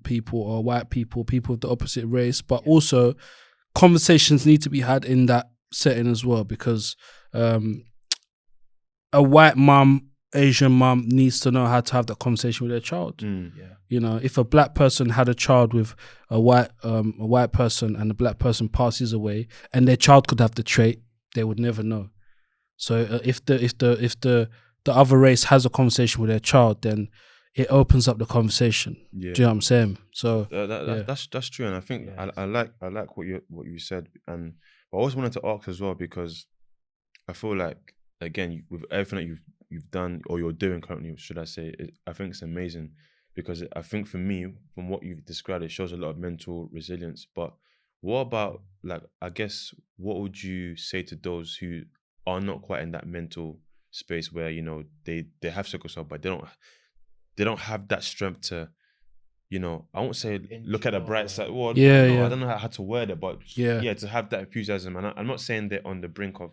people or white people of the opposite race, but also conversations need to be had in that setting as well, because a white mum, Asian mum needs to know how to have that conversation with their child. If a Black person had a child with a white person and the Black person passes away and their child could have the trait, they would never know. So if the other race has a conversation with their child, then it opens up the conversation. Do you know what I'm saying? So that's true, and I think I like what you said, and I always wanted to ask as well, because I feel like, again, with everything that you've done or you're doing currently, should I say, I think it's amazing, because I think for me, from what you've described, it shows a lot of mental resilience. But what about, like, I guess, what would you say to those who are not quite in that mental space where they have sickle cell, but they don't have that strength to, I won't say look at the bright side. Well, I don't know how to word it, but to have that enthusiasm. And I'm not saying they're on the brink of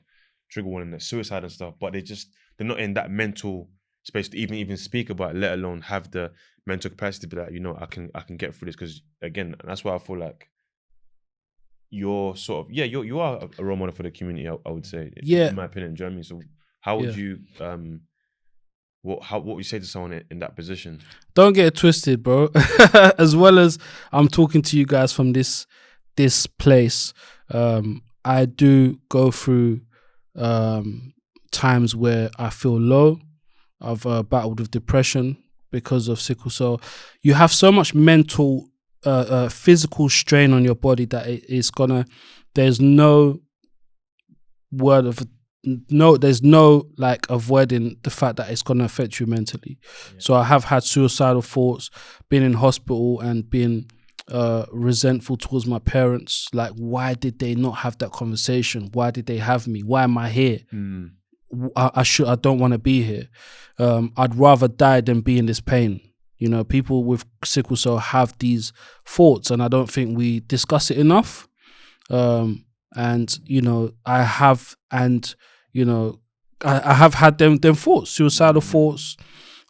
trigger warning, like suicide and stuff, but they're not in that mental space to even speak about it, let alone have the mental capacity to be like, I can get through this. Because again, that's why I feel like you're sort of you are a role model for the community. I would say, in my opinion. Do you know what I mean? So how would you what would you say to someone in that position? Don't get it twisted, bro. As well as I'm talking to you guys from this place, I do go through times where I feel low. I've battled with depression because of sickle cell. You have so much mental, physical strain on your body that there's no like avoiding the fact that it's gonna affect you mentally. So I have had suicidal thoughts, been in hospital and been resentful towards my parents. Like, why did they not have that conversation? Why did they have me? Why am I here? I don't want to be here. I'd rather die than be in this pain. People with sickle cell have these thoughts, and I don't think we discuss it enough. And, you know, I have had them thoughts, suicidal thoughts,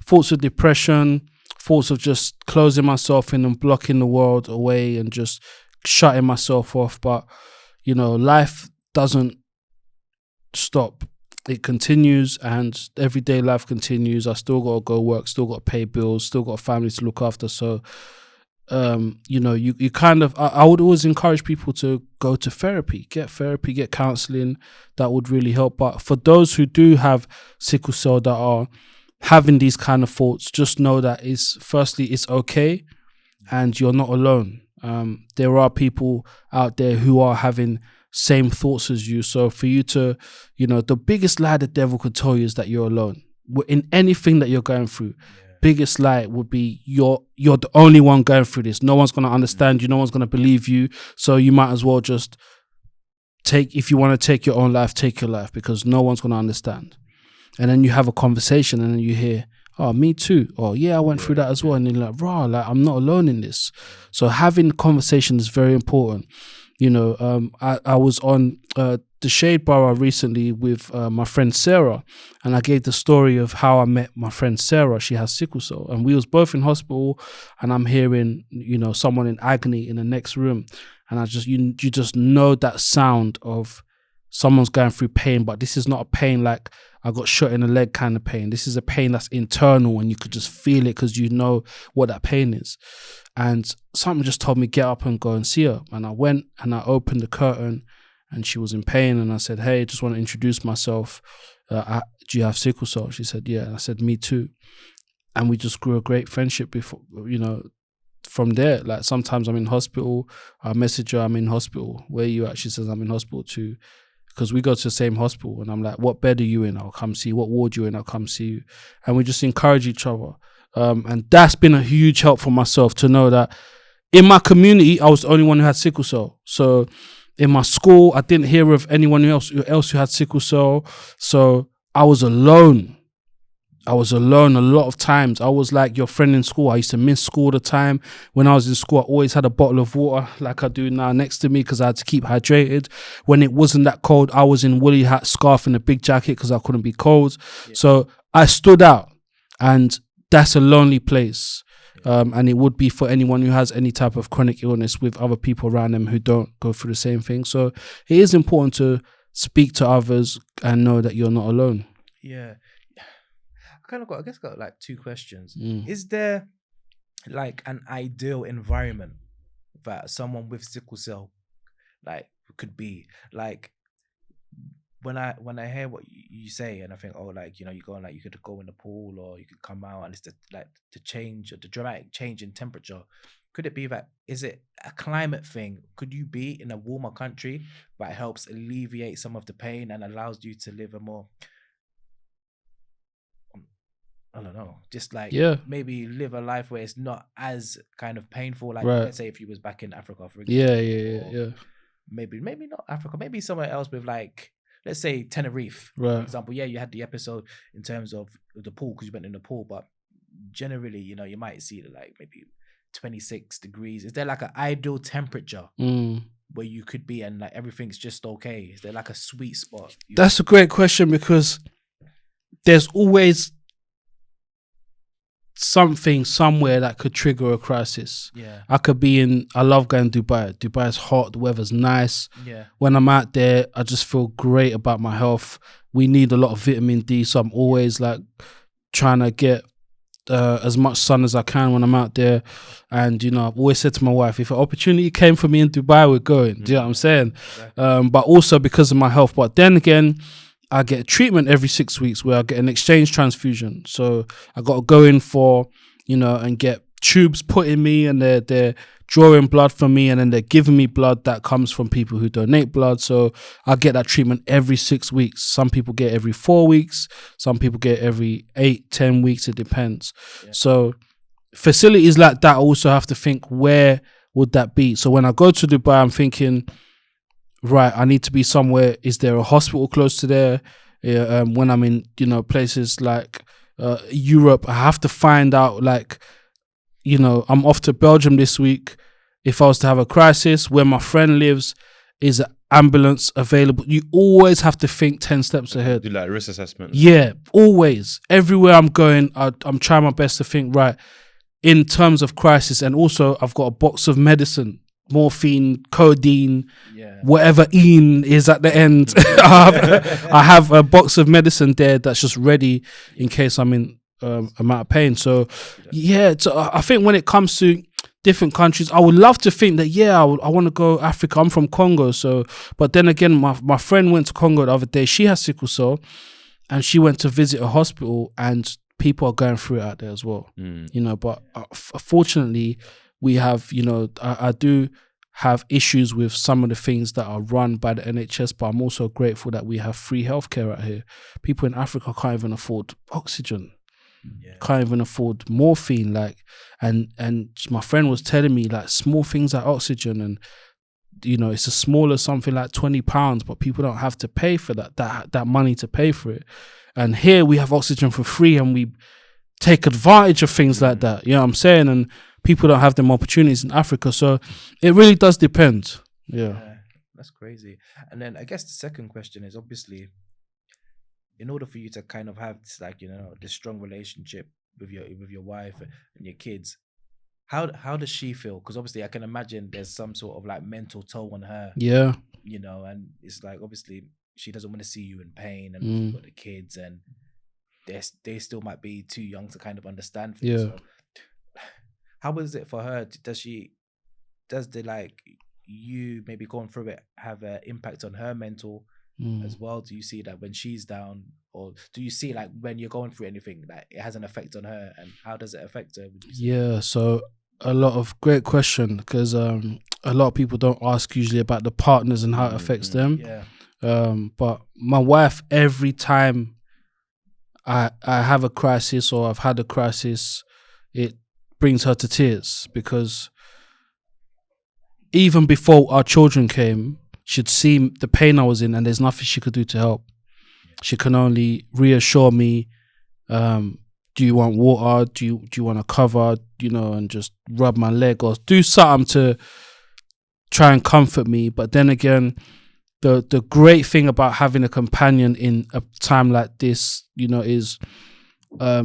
thoughts of depression, thoughts of just closing myself in and blocking the world away and just shutting myself off. But, you know, life doesn't stop. It continues, and everyday life continues. I still got to go work, still got to pay bills, still got a family to look after. So, you know, you kind of, I would always encourage people to go to therapy, get counseling. That would really help. But for those who do have sickle cell that are having these kind of thoughts, just know that firstly, it's okay, and you're not alone. There are people out there who are having same thoughts as you. So for you to, you know, the biggest lie the devil could tell you is that you're alone in anything that you're going through. Biggest lie would be you're the only one going through this. No one's going to understand you. No one's going to believe you. So you might as well just if you want to take your own life, take your life, because no one's going to understand. And then you have a conversation and then you hear, oh, me too. Or yeah, I went through that as well. And you're like, rah, like I'm not alone in this. So having conversation is very important. You know, I was on the Shade Borough recently with my friend Sarah, and I gave the story of how I met my friend Sarah. She has sickle cell, and we was both in hospital, and I'm hearing, you know, someone in agony in the next room, and I just you just know that sound of someone's going through pain, but this is not a pain like I got shot in the leg kind of pain. This is a pain that's internal, and you could just feel it because you know what that pain is. And something just told me, get up and go and see her. And I went and I opened the curtain, and she was in pain. And I said, hey, just want to introduce myself. Do you have sickle cell? She said, yeah. And I said, me too. And we just grew a great friendship before, you know, from there. Like sometimes I'm in hospital, I message her, I'm in hospital. Where are you at? She says, I'm in hospital too. Because we go to the same hospital, and I'm like, what bed are you in? I'll come see you. What ward you in? I'll come see you. And we just encourage each other. And that's been a huge help for myself to know that in my community, I was the only one who had sickle cell. So in my school, I didn't hear of anyone else who had sickle cell. So I was alone. A lot of times. I was like your friend in school. I used to miss school all the time. When I was in school, I always had a bottle of water like I do now next to me because I had to keep hydrated. When it wasn't that cold, I was in woolly hat, scarf and a big jacket because I couldn't be cold. Yeah. So I stood out, and that's a lonely place. And it would be for anyone who has any type of chronic illness with other people around them who don't go through the same thing. So it is important to speak to others and know that you're not alone. Yeah. I got like two questions. Is there like an ideal environment that someone with sickle cell like could be? Like when I hear what you say, and I think, oh, like, you know, you go and like you could go in the pool, or you could come out, and it's the dramatic change in temperature. Could it be that, is it a climate thing? Could you be in a warmer country that helps alleviate some of the pain and allows you to live a more, I don't know, just like maybe live a life where it's not as kind of painful. Like let's say if you was back in Africa, for example. Yeah. Maybe not Africa, maybe somewhere else with like, let's say Tenerife, for example. Yeah, you had the episode in terms of the pool because you went in the pool, but generally, you know, you might see like maybe 26 degrees. Is there like an ideal temperature where you could be and like everything's just okay? Is there like a sweet spot? That's a great question, because there's always something somewhere that could trigger a crisis. I love going to Dubai. Dubai is hot, the weather's nice. When I'm out there, I just feel great about my health. We need a lot of vitamin D, so I'm always like trying to get as much sun as I can when I'm out there. And you know, I've always said to my wife, if an opportunity came for me in Dubai, we're going. Do you know what I'm saying? But also because of my health. But then again, I get a treatment every 6 weeks where I get an exchange transfusion. So I got to go in for, you know, and get tubes put in me, and they're drawing blood from me, and then they're giving me blood that comes from people who donate blood. So I get that treatment every 6 weeks. Some people get every 4 weeks. Some people get every 8-10 weeks. It depends. So facilities like that, I also have to think, where would that be? So when I go to Dubai, I'm thinking, right, I need to be somewhere. Is there a hospital close to there? When I'm in, you know, places like Europe, I have to find out, like, you know, I'm off to Belgium this week. If I was to have a crisis, where my friend lives is ambulance available. You always have to think 10 steps ahead. Do like risk assessment. Yeah, always. Everywhere I'm going, I'm trying my best to think, right, in terms of crisis. And also, I've got a box of medicine, morphine, codeine, whatever is at the end. I have a box of medicine there that's just ready in case I'm in amount of pain. So, I think when it comes to different countries, I would love to think that I want to go Africa. I'm from Congo, but then again, my friend went to Congo the other day. She has sickle cell, and she went to visit a hospital, and people are going through it out there as well. But fortunately, we have, I do have issues with some of the things that are run by the NHS, but I'm also grateful that we have free healthcare out here. People in Africa can't even afford oxygen. Can't even afford morphine, and my friend was telling me like small things like oxygen, and it's a smaller something like £20, but people don't have to pay for that money to pay for it. And here we have oxygen for free, and we take advantage of things like that. You know what I'm saying? And people don't have them opportunities in Africa, so it really does depend. Yeah, that's crazy. And then I guess the second question is, obviously, in order for you to kind of have this, this strong relationship with your wife and your kids, how does she feel? Because obviously I can imagine there's some sort of like mental toll on her. Yeah. And it's like, obviously she doesn't want to see you in pain, and you've got the kids, and they still might be too young to kind of understand things. So how is it for her? Does the you maybe going through it have an impact on her mental as well? Do you see that when she's down, or do you see like when you're going through anything that it has an effect on her, and how does it affect her? Yeah, so a lot of great question, because a lot of people don't ask usually about the partners and how it affects them. But my wife, every time I have a crisis or I've had a crisis, it brings her to tears, because even before our children came, she'd see the pain I was in, and there's nothing she could do to help. She can only reassure me, do you want water? Do you want a cover? And just rub my leg or do something to try and comfort me. But then again, the great thing about having a companion in a time like this, is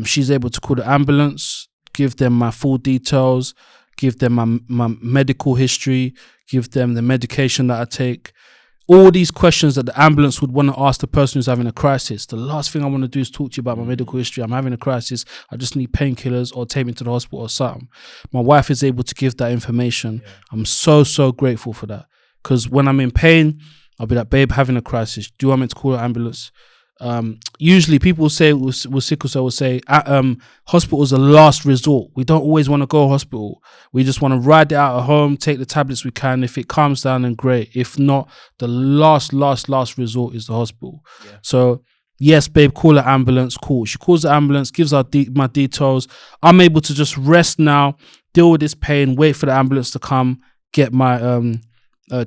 she's able to call the ambulance, give them my full details, give them my medical history, give them the medication that I take. All these questions that the ambulance would want to ask the person who's having a crisis. The last thing I want to do is talk to you about my medical history. I'm having a crisis. I just need painkillers, or take me to the hospital or something. My wife is able to give that information. I'm so, so grateful for that. Because when I'm in pain, I'll be like, babe, having a crisis. Do you want me to call an ambulance? Usually people say with sickle cell will say hospital is a last resort. We don't always want to go to hospital. We just want to ride it out at home, take the tablets we can. If it calms down, then great. If not, the last resort is the hospital. So yes, babe, call an ambulance. Cool. She calls the ambulance, gives her my details. I'm able to just rest now, deal with this pain, wait for the ambulance to come, get my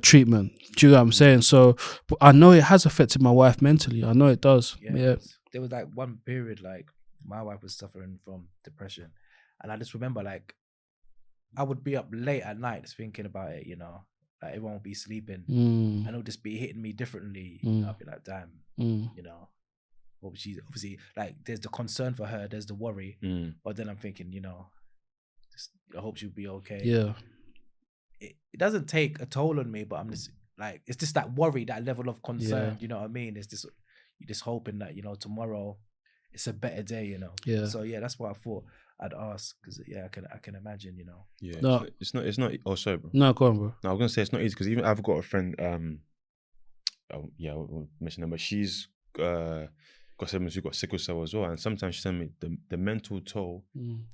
treatment. Do you know what I'm saying? So I know it has affected my wife mentally. I know it does. Yeah. There was like one period, like my wife was suffering from depression, and I just remember like I would be up late at night just thinking about it. Like everyone would be sleeping, and it would just be hitting me differently. I'd be like, damn, well, she's obviously like, there's the concern for her, there's the worry, but then I'm thinking, just, I hope she'll be okay. Yeah. It doesn't take a toll on me, but I'm just like, it's just that worry, that level of concern. You know what I mean? It's just, you're just hoping that tomorrow it's a better day. Yeah. So that's what I thought I'd ask, because I can imagine. Yeah. No, it's not. Oh, sorry, bro. No, go on, bro. No, I was gonna say it's not easy, because even I've got a friend. I won't mention her, but she's got siblings who got sickle cell as well, and sometimes she tells me the mental toll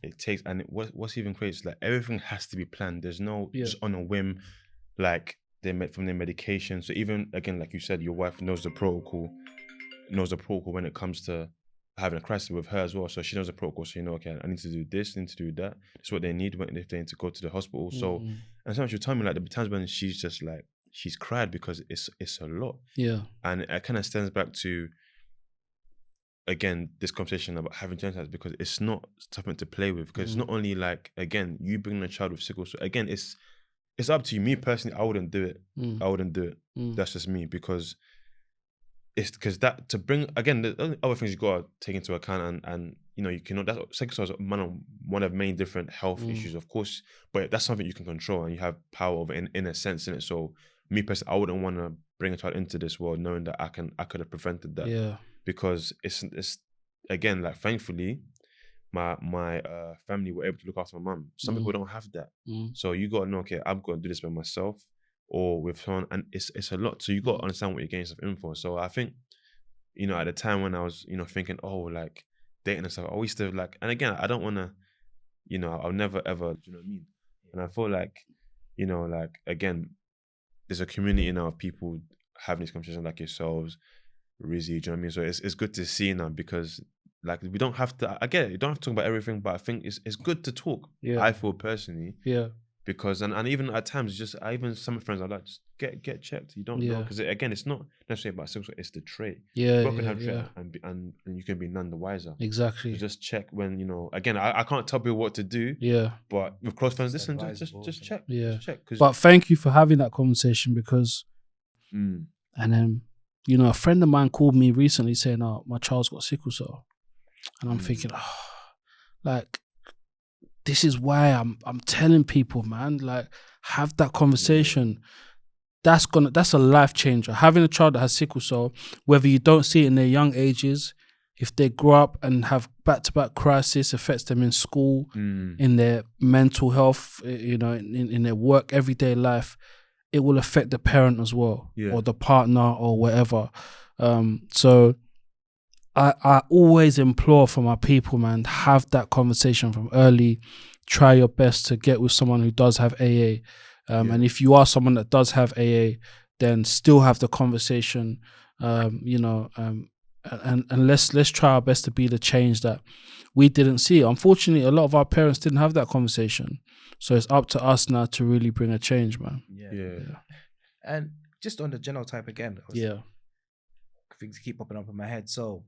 it takes, and what's even crazy is like everything has to be planned. There's no just on a whim, like they met from their medication. So even again, like you said, your wife knows the protocol when it comes to having a crisis with her as well. So she knows the protocol. So okay, I need to do this, I need to do that. That's what they need if they need to go to the hospital. So and sometimes she'll tell me like the times when she's just like she's cried because it's a lot. Yeah. And it kind of stems back to, again, this conversation about having genotypes, because it's not something to play with, because it's not only like, again, you bringing a child with sickle cell, again, it's it's up to you. Me personally, I wouldn't do it. Mm. I wouldn't do it. Mm. That's just me, because it's because that to bring again the other things you gotta take into account, and you know, you cannot. That's sickle cell is one of many different health issues, of course, but that's something you can control and you have power over in a sense in it. So me personally, I wouldn't want to bring a child into this world knowing that I could have prevented that. Yeah. Because it's again, like, thankfully my family were able to look after my mum. Some people don't have that. So you gotta know, okay, I'm gonna do this by myself or with someone, and it's a lot. So you gotta understand what you're getting yourself in for. So I think, you know, at the time when I was, you know, thinking, oh, like dating and stuff, I always still like, and again, I don't wanna, you know, I'll never ever, do you know what I mean? And I feel like, you know, like, again, there's a community now of people having these conversations like yourselves, Rizzy, do you know what I mean? So it's good to see now, because like, we don't have to, I get it, you don't have to talk about everything, but I think it's good to talk. Yeah. I feel personally. Yeah. Because, and even at times, even some friends are like, just get checked. You don't know. Because again, it's not necessarily about sickle cell, it's the trait. Yeah. People can have trait and you can be none the wiser. Exactly. So just check when, you know, again, I can't tell people what to do. Yeah. But with close friends, listen, just check. Yeah. Just check. But thank you for having that conversation, because, and then, you know, a friend of mine called me recently saying, oh, my child's got sickle cell. And I'm thinking, oh, like, this is why I'm telling people, man, like, have that conversation. That's a life changer. Having a child that has sickle cell, whether you don't see it in their young ages, if they grow up and have back-to-back crisis, affects them in school, in their mental health, you know, in their work, everyday life, it will affect the parent as well, or the partner, or whatever. So I always implore for my people, man, have that conversation from early. Try your best to get with someone who does have AA. And if you are someone that does have AA, then still have the conversation, you know, and let's try our best to be the change that we didn't see. Unfortunately, a lot of our parents didn't have that conversation. So it's up to us now to really bring a change, man. Yeah. And just on the genotype again, things keep popping up in my head. So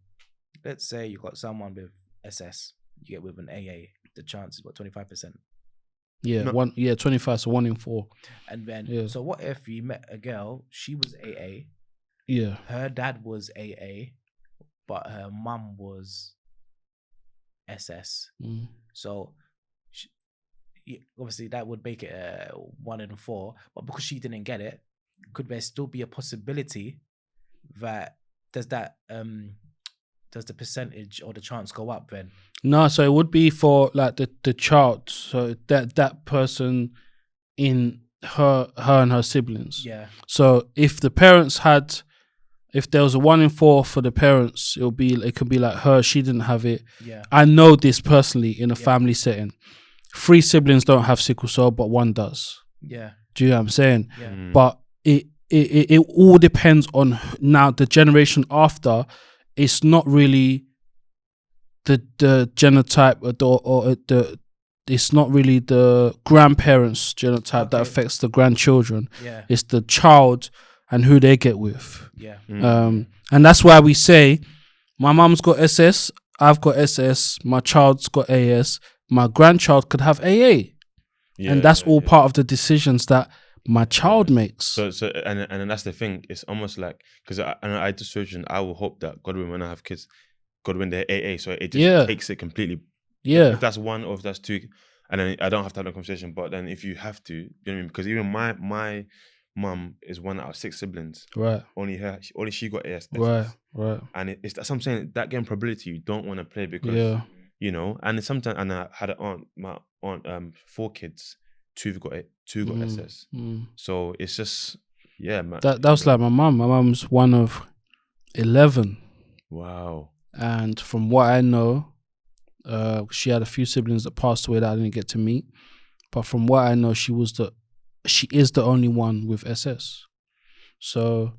let's say you got someone with SS, you get with an AA, the chance is what, 25%? Yeah, 25, so 1 in 4. And then, so what if you met a girl, she was AA, her dad was AA, but her mum was SS. So obviously that would make it 1 in 4, but because she didn't get it, could there still be a possibility that does the percentage or the chance go up then? No, so it would be for like the child, so that person in her and her siblings. Yeah. So if the parents if there was a 1 in 4 for the parents, it could be like her, she didn't have it. Yeah. I know this personally in a family setting. 3 siblings don't have sickle cell, but 1 does. Yeah. Do you know what I'm saying? Yeah. But it all depends on now the generation after. It's not really the genotype it's not really the grandparents' genotype that affects the grandchildren. Yeah. It's the child and who they get with. Yeah. And that's why we say, my mum's got SS, I've got SS, my child's got AS, my grandchild could have AA. And that's all part of the decisions that my child makes. So and that's the thing. It's almost like, because I just surgeon, I will hope that God willing, when I have kids, God willing, they're AA, so it just takes it completely. If that's 1 or if that's 2, and then I don't have to have a conversation. But then if you have to, you know what I mean? Because even my mum is 1 out of 6 siblings. Right. Only she got AS. Right. And that's what I'm saying. That game probability you don't want to play, because you know. And sometimes, and I had my aunt, 4 kids. 2 got SS. So it's just, man. That was like my mum. My mum's 1 of 11. Wow. And from what I know, she had a few siblings that passed away that I didn't get to meet. But from what I know, she is the only one with SS. So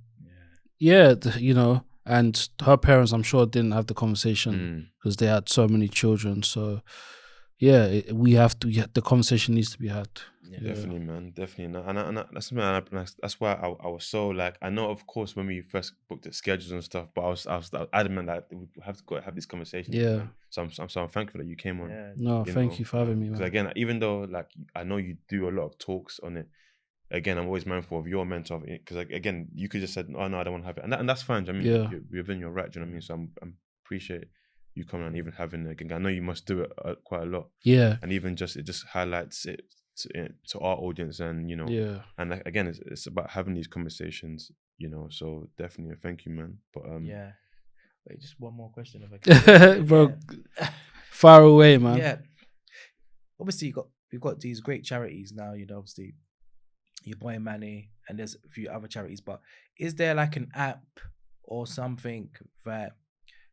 you know, and her parents, I'm sure, didn't have the conversation because they had so many children. So the conversation needs to be had. Definitely, man, definitely. And that's why I was so, like, I know, of course, when we first booked the schedules and stuff, but I was adamant that we have to have this conversation. Yeah. So I'm thankful that you came on. No, thank you for having me, man. Because again, even though, like, I know you do a lot of talks on it, again, I'm always mindful of your mental, because again, you could just said, oh no, I don't want to have it, and that's fine. I mean, you're within your right. Do you know what I mean? So I'm appreciate you coming and even having it. I know you must do it quite a lot. Yeah. And even it just highlights it to our audience, and and again, it's about having these conversations. So definitely, thank you, man. But wait, just one more question if I can. Bro, far away, man. Yeah. Obviously, we've got these great charities now. Obviously, your boy Manny, and there's a few other charities. But is there like an app or something that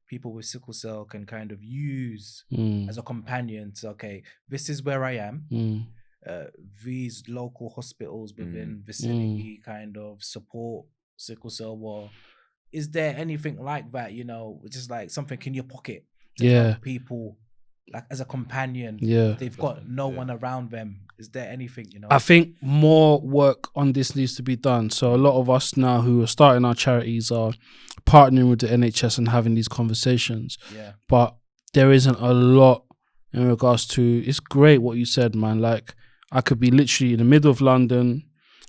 people with sickle cell can kind of use as a companion to, okay, this is where I am. These local hospitals within vicinity kind of support sickle cell war. Is there anything like that, just like something in your pocket to help people, like as a companion? They've got no one around them. Is there anything, I think more work on this needs to be done. So a lot of us now who are starting our charities are partnering with the NHS and having these conversations. But there isn't a lot in regards to, it's great what you said, man. Like, I could be literally in the middle of London.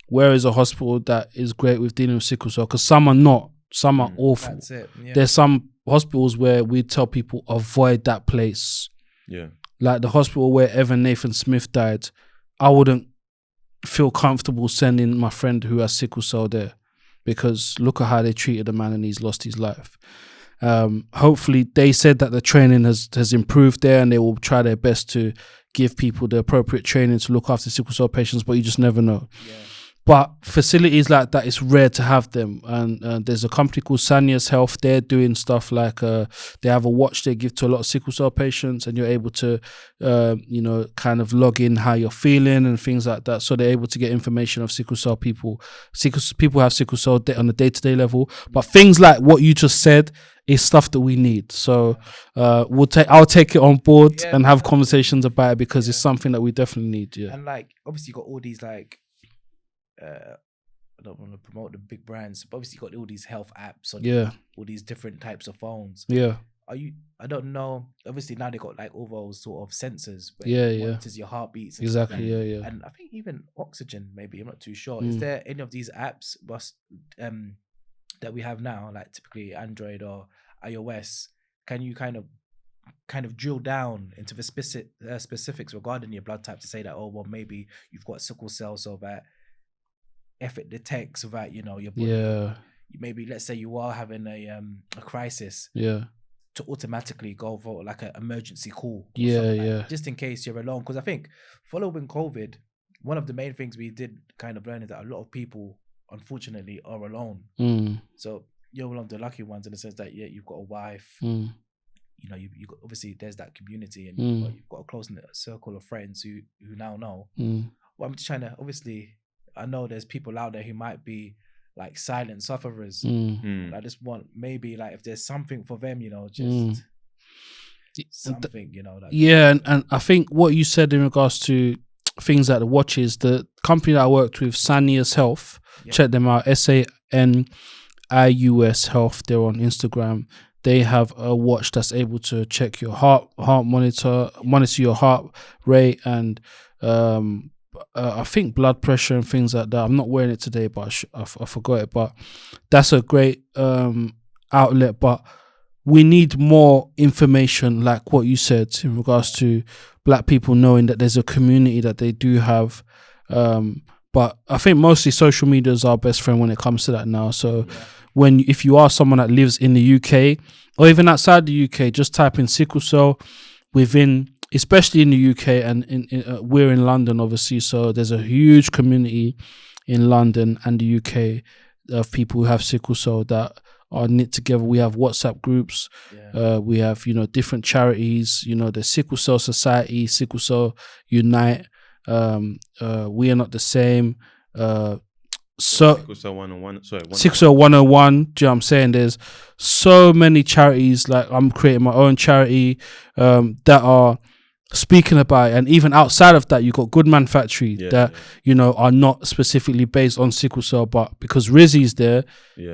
Where is a hospital that is great with dealing with sickle cell? Because some are not. Some are awful. That's it. Yeah. There's some hospitals where we tell people avoid that place. Yeah. Like the hospital where Evan Nathan Smith died, I wouldn't feel comfortable sending my friend who has sickle cell there, because look at how they treated the man and he's lost his life. Hopefully, they said that the training has improved there, and they will try their best to give people the appropriate training to look after sickle cell patients, but you just never know. Yeah. But facilities like that, it's rare to have them. And there's a company called Sania's Health. They're doing stuff like they have a watch they give to a lot of sickle cell patients, and you're able to, kind of log in how you're feeling and things like that. So they're able to get information of sickle cell people. People have sickle cell on a day-to-day level. But things like what you just said is stuff that we need. So I'll take it on board and have conversations about it, because it's something that we definitely need. Yeah. And like, obviously, you got all these like. I don't want to promote the big brands, but obviously you got all these health apps on all these different types of phones. Yeah. I don't know. Obviously now they got like all those sort of sensors where it monitors your heartbeats. And exactly. Stuff. Yeah. And I think even oxygen, maybe, I'm not too sure. Is there any of these apps that we have now, like typically Android or iOS? Can you kind of drill down into the specifics regarding your blood type to say that, oh well, maybe you've got sickle cell, so that if it detects that your body, maybe let's say you are having a crisis, to automatically go for like an emergency call, just in case you're alone. Because I think following COVID, one of the main things we did kind of learn is that a lot of people unfortunately are alone. So you're one of the lucky ones in the sense that you've got a wife, you got, obviously there's that community, and you've got a close circle of friends who now know. Well, I'm just trying to, obviously, I know there's people out there who might be like silent sufferers. I just want, maybe like if there's something for them, just something, and I think what you said in regards to things like the watches, the company that I worked with, Sania's Health, check them out, SANIUS Health, they're on Instagram. They have a watch that's able to check your heart monitor your heart rate, and I think blood pressure and things like that. I'm not wearing it today, but I forgot it. But that's a great outlet. But we need more information, like what you said, in regards to Black people knowing that there's a community that they do have. But I think mostly social media is our best friend when it comes to that now. So if you are someone that lives in the UK or even outside the UK, just type in sickle cell especially in the UK, and we're in London, obviously. So there's a huge community in London and the UK of people who have sickle cell that are knit together. We have WhatsApp groups. We have, different charities. The Sickle Cell Society, Sickle Cell Unite. We Are Not the Same. Sickle Cell 101. Sickle Cell 101. Do you know what I'm saying? There's so many charities. Like, I'm creating my own charity that are speaking about it. And even outside of that, you got Good Man Factory that are not specifically based on sickle cell, but because Rizzy's there,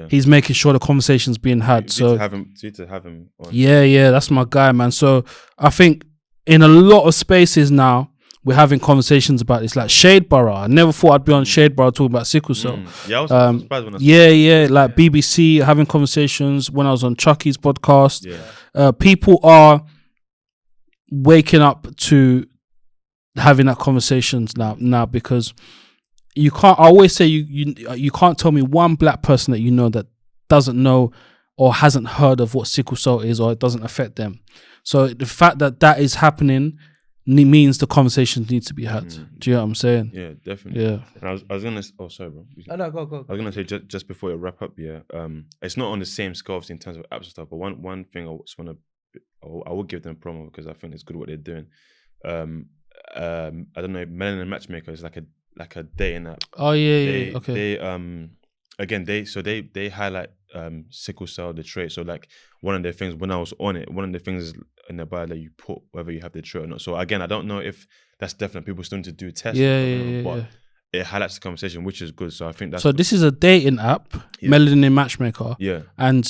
he's making sure the conversation's being had. So to have him on. Yeah, that's my guy, man. So I think in a lot of spaces now, we're having conversations about this. Like Shadeborough, I never thought I'd be on Shadeborough talking about sickle cell. Yeah, I was surprised when I saw Yeah, like BBC having conversations. When I was on Chucky's podcast, people are waking up to having that conversations now because you can't. I always say you can't tell me one black person that you know that doesn't know or hasn't heard of what sickle cell is, or it doesn't affect them. So the fact that is happening means the conversations need to be had. Do you know what I'm saying? Yeah, definitely. Yeah. And I was gonna. Oh, sorry, bro. No, go. I was gonna say just before you wrap up. Yeah. It's not on the same scale in terms of apps and stuff. But one thing I just wanna, I will give them a promo because I think it's good what they're doing. I don't know. Melanin Matchmaker is like a dating app. Oh yeah. Okay. They again they highlight sickle cell, the trait. So like one of the things when I was on it, one of the things in the bio that you put whether you have the trait or not. So again, I don't know if that's definite. People still need to do tests. But it highlights the conversation, which is good. So I think that's so. This is a dating app, Melanin Matchmaker. Yeah, and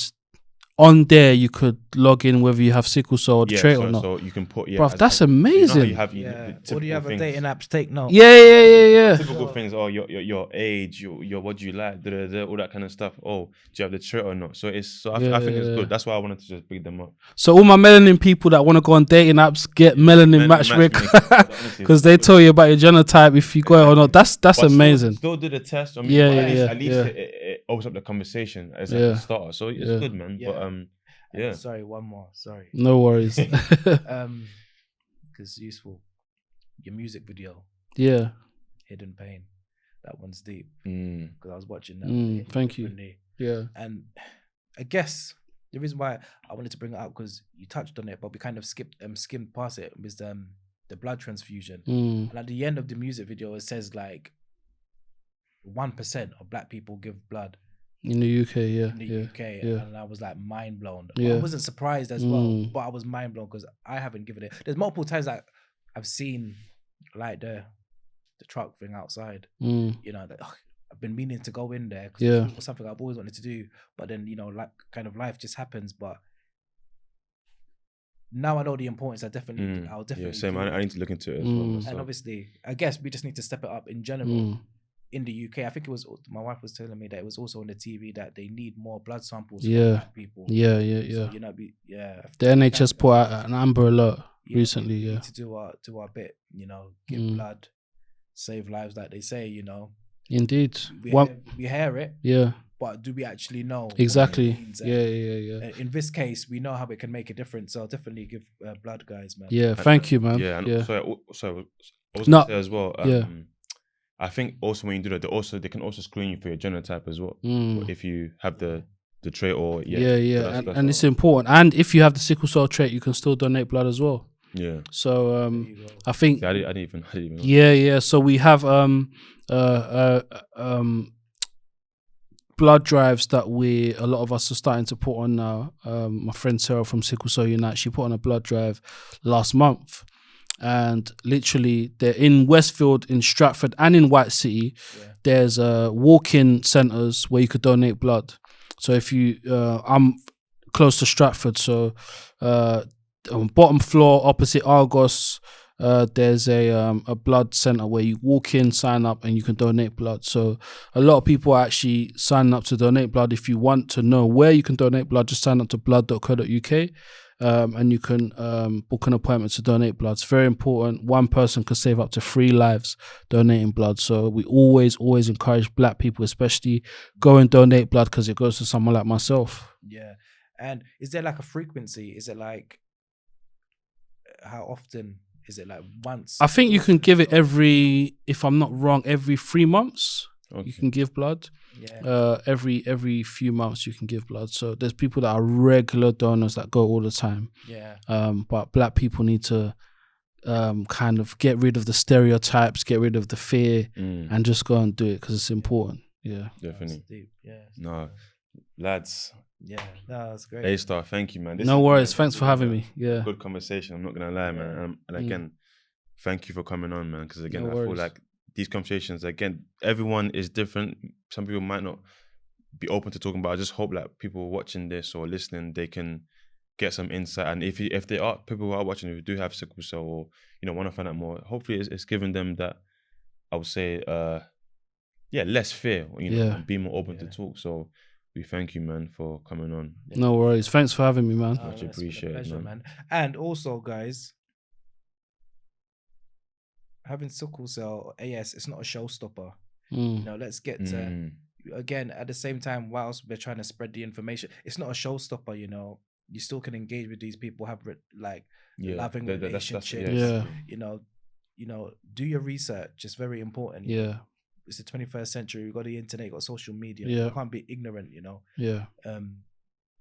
on there you could log in whether you have sickle cell or the trait or not. So you can put Bruv, that's amazing. Or do you have a dating apps take note? Yeah. Typical things. Oh, your age, your what do you like, all that kind of stuff. Oh, do you have the trait or not? So I think it's good. That's why I wanted to just bring them up. So all my melanin people that want to go on dating apps, get Melanin Matchmaker because they tell you about your genotype if you got it or not. That's amazing. Still do the test. I mean, at least it opens up the conversation as a starter. So it's good, man. But Sorry, one more. Sorry. No worries. Because useful. Your music video. Yeah. Hidden Pain. That one's deep. Because I was watching that. Thank you. Yeah. And I guess the reason why I wanted to bring it up because you touched on it, but we kind of skimmed past it, was the blood transfusion. And at the end of the music video, it says like 1% of black people give blood. In the UK, and I was like mind blown. I wasn't surprised as well, but I was mind blown because I haven't given it. There's multiple times that I've seen like the truck thing outside. You know, that I've been meaning to go in there because it's something I've always wanted to do, but then like kind of life just happens. But now I know the importance. I'll definitely. Same. I need to look into it as well. And obviously, I guess we just need to step it up in general. In the UK, I think it was my wife was telling me that it was also on the TV that they need more blood samples for black people. So, you know, the NHS put out an Amber Alert recently. We need to do our bit. You know, give blood, save lives, like they say. You know, indeed. We hear it. Yeah. But do we actually know exactly? Yeah. In this case, we know how it can make a difference. So I'll definitely give blood, guys, man. Yeah, thank you, man. Sorry, I was gonna say as well. I think also when you do that, they can also screen you for your genotype as well. If you have the trait or and it's important. And if you have the sickle cell trait, you can still donate blood as well. Yeah. So I think I didn't even know. Yeah. So we have blood drives that a lot of us are starting to put on now. My friend Sarah from Sickle Cell Unite, she put on a blood drive last month. And literally they're in Westfield, in Stratford and in White City. There's walk-in centers where you could donate blood. So if you I'm close to Stratford, so on bottom floor opposite Argos, there's a blood center where you walk in, sign up, and you can donate blood. So a lot of people are actually signing up to donate blood. If you want to know where you can donate blood, just sign up to blood.co.uk. And you can book an appointment to donate blood. It's very important. One person could save up to 3 lives donating blood. So we always encourage black people, especially, go and donate blood because it goes to someone like myself. Yeah. And is there like a frequency? Is it like, how often? Is it like once? I think you can give it if I'm not wrong, every 3 months. Okay. You can give blood. Every few months you can give blood. So there's people that are regular donors that go all the time. But black people need to kind of get rid of the stereotypes, get rid of the fear, and just go and do it because it's important. Yeah, definitely. Deep. Yeah. No, lads. Yeah, no, that's great. A-Star, thank you, man. No worries. Thanks for having me. Yeah, good conversation. I'm not gonna lie, man. And again, thank you for coming on, man. Because again, I feel like these conversations, again, everyone is different. Some people might not be open to talking about. I just hope like people watching this or listening, they can get some insight. And if there are people who are watching who do have sickle cell or want to find out more, hopefully it's giving them that, I would say, less fear, and be more open to talk. So we thank you, man, for coming on. No worries. Thanks for having me, man. Much appreciated, pleasure, man. And also, guys, having sickle cell or AS, it's not a showstopper. Let's get to, again, at the same time, whilst we're trying to spread the information, it's not a showstopper. You still can engage with these people, have loving relationships. Do your research. It's very important. It's the 21st century. We've got the internet, you've got social media. You can't be ignorant.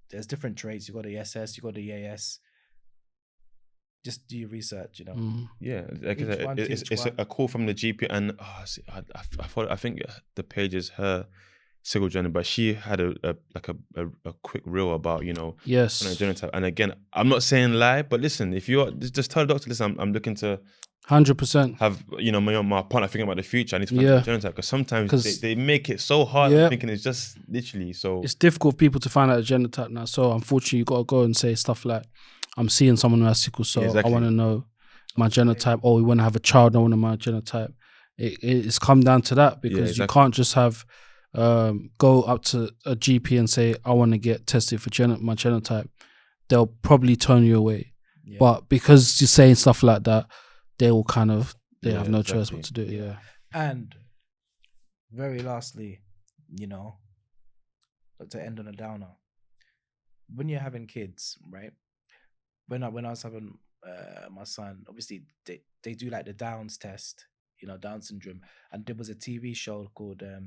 There's different traits. You've got the SS, you've got the AS. Just do your research, Yeah, like it's a call from the GP, and I think the page is her sickle journey, but she had a quick reel about genotype. And again, I'm not saying lie, but listen, if you are, just tell the doctor, listen, I'm looking to 100% have my partner thinking about the future. I need to find out genotype, because sometimes they make it so hard. I'm thinking it's just literally so. It's difficult for people to find out a genotype now. So unfortunately, you got to go and say stuff like, I'm seeing someone who has sickle cell. I want to know my genotype. Or we want to have a child. I want to know my genotype. It's come down to that, because you can't just have go up to a GP and say, I want to get tested for my genotype. They'll probably turn you away. But because you're saying stuff like that, they will they have no choice but to do it. And very lastly, to end on a downer, when you're having kids, right? When I was having my son, obviously they do like the Downs test, Down syndrome, and there was a TV show called I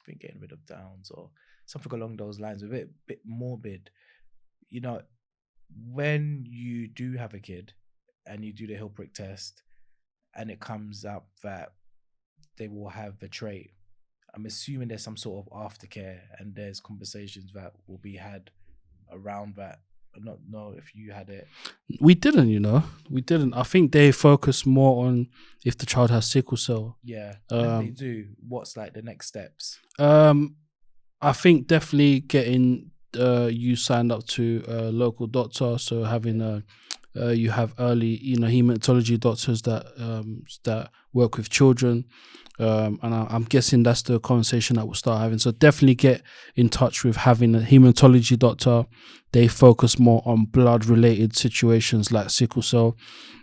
think Getting Rid of Downs or something along those lines, a bit morbid. When you do have a kid and you do the Hill prick test, and it comes up that they will have the trait, I'm assuming there's some sort of aftercare, and there's conversations that will be had around that. I don't know if you had it. We didn't, we didn't. I think they focus more on if the child has sickle cell. Yeah. If they do, what's like the next steps? I think definitely getting you signed up to a local doctor. So having you have early, hematology doctors that work with children. And I'm guessing that's the conversation that we'll start having. So definitely get in touch with having a hematology doctor. They focus more on blood-related situations like sickle cell.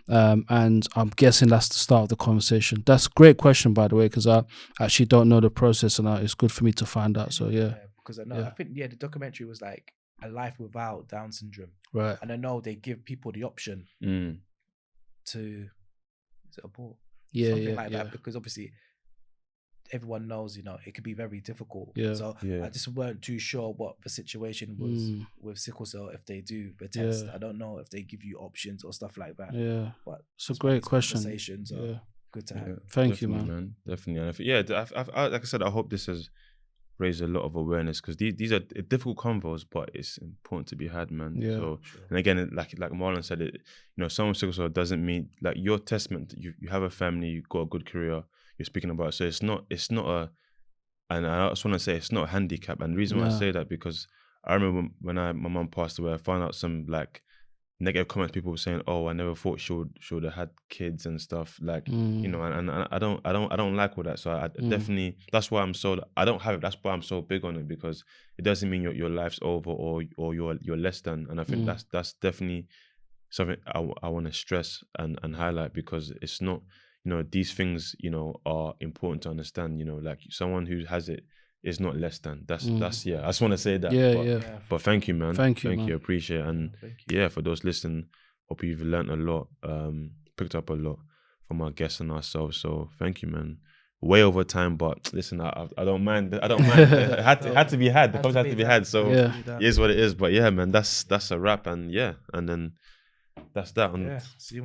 And I'm guessing that's the start of the conversation. That's a great question, by the way, because I actually don't know the process, and it's good for me to find out. So, because I know, I think, the documentary was like A Life Without Down Syndrome. Right. And I know they give people the option to abort. Something like that, because obviously everyone knows, it could be very difficult. So I just weren't too sure what the situation was with sickle cell if they do the test. I don't know if they give you options or stuff like that. But it's a great question. Conversations are good to have. Thank you, man. Definitely. And like I said, I hope this has raised a lot of awareness, because these are difficult convos, but it's important to be had, man. So, and again, like Marlon said, someone with sickle cell doesn't mean like your testament. You have a family, you've got a good career. You're speaking about, so it's not a, and I just want to say it's not a handicap. And the reason why I say that, because I remember when my mum passed away, I found out some like negative comments. People were saying, "Oh, I never thought she would have had kids and stuff." Like and I don't like all that. So I definitely, that's why I don't have it. That's why I'm so big on it, because it doesn't mean your life's over or you're less than. And I think that's definitely something I want to stress and highlight, because it's not. These things, are important to understand. Like someone who has it is not less than. That's I just want to say that. But thank you, man. Thank you. Appreciate it. And for those listening, hope you've learned a lot, picked up a lot from our guests and ourselves. So thank you, man. Way over time, but listen, I don't mind. I don't mind. It had to be had. The conversation had to be had. So it is what it is. But man, that's a wrap. And and then that's that. See you.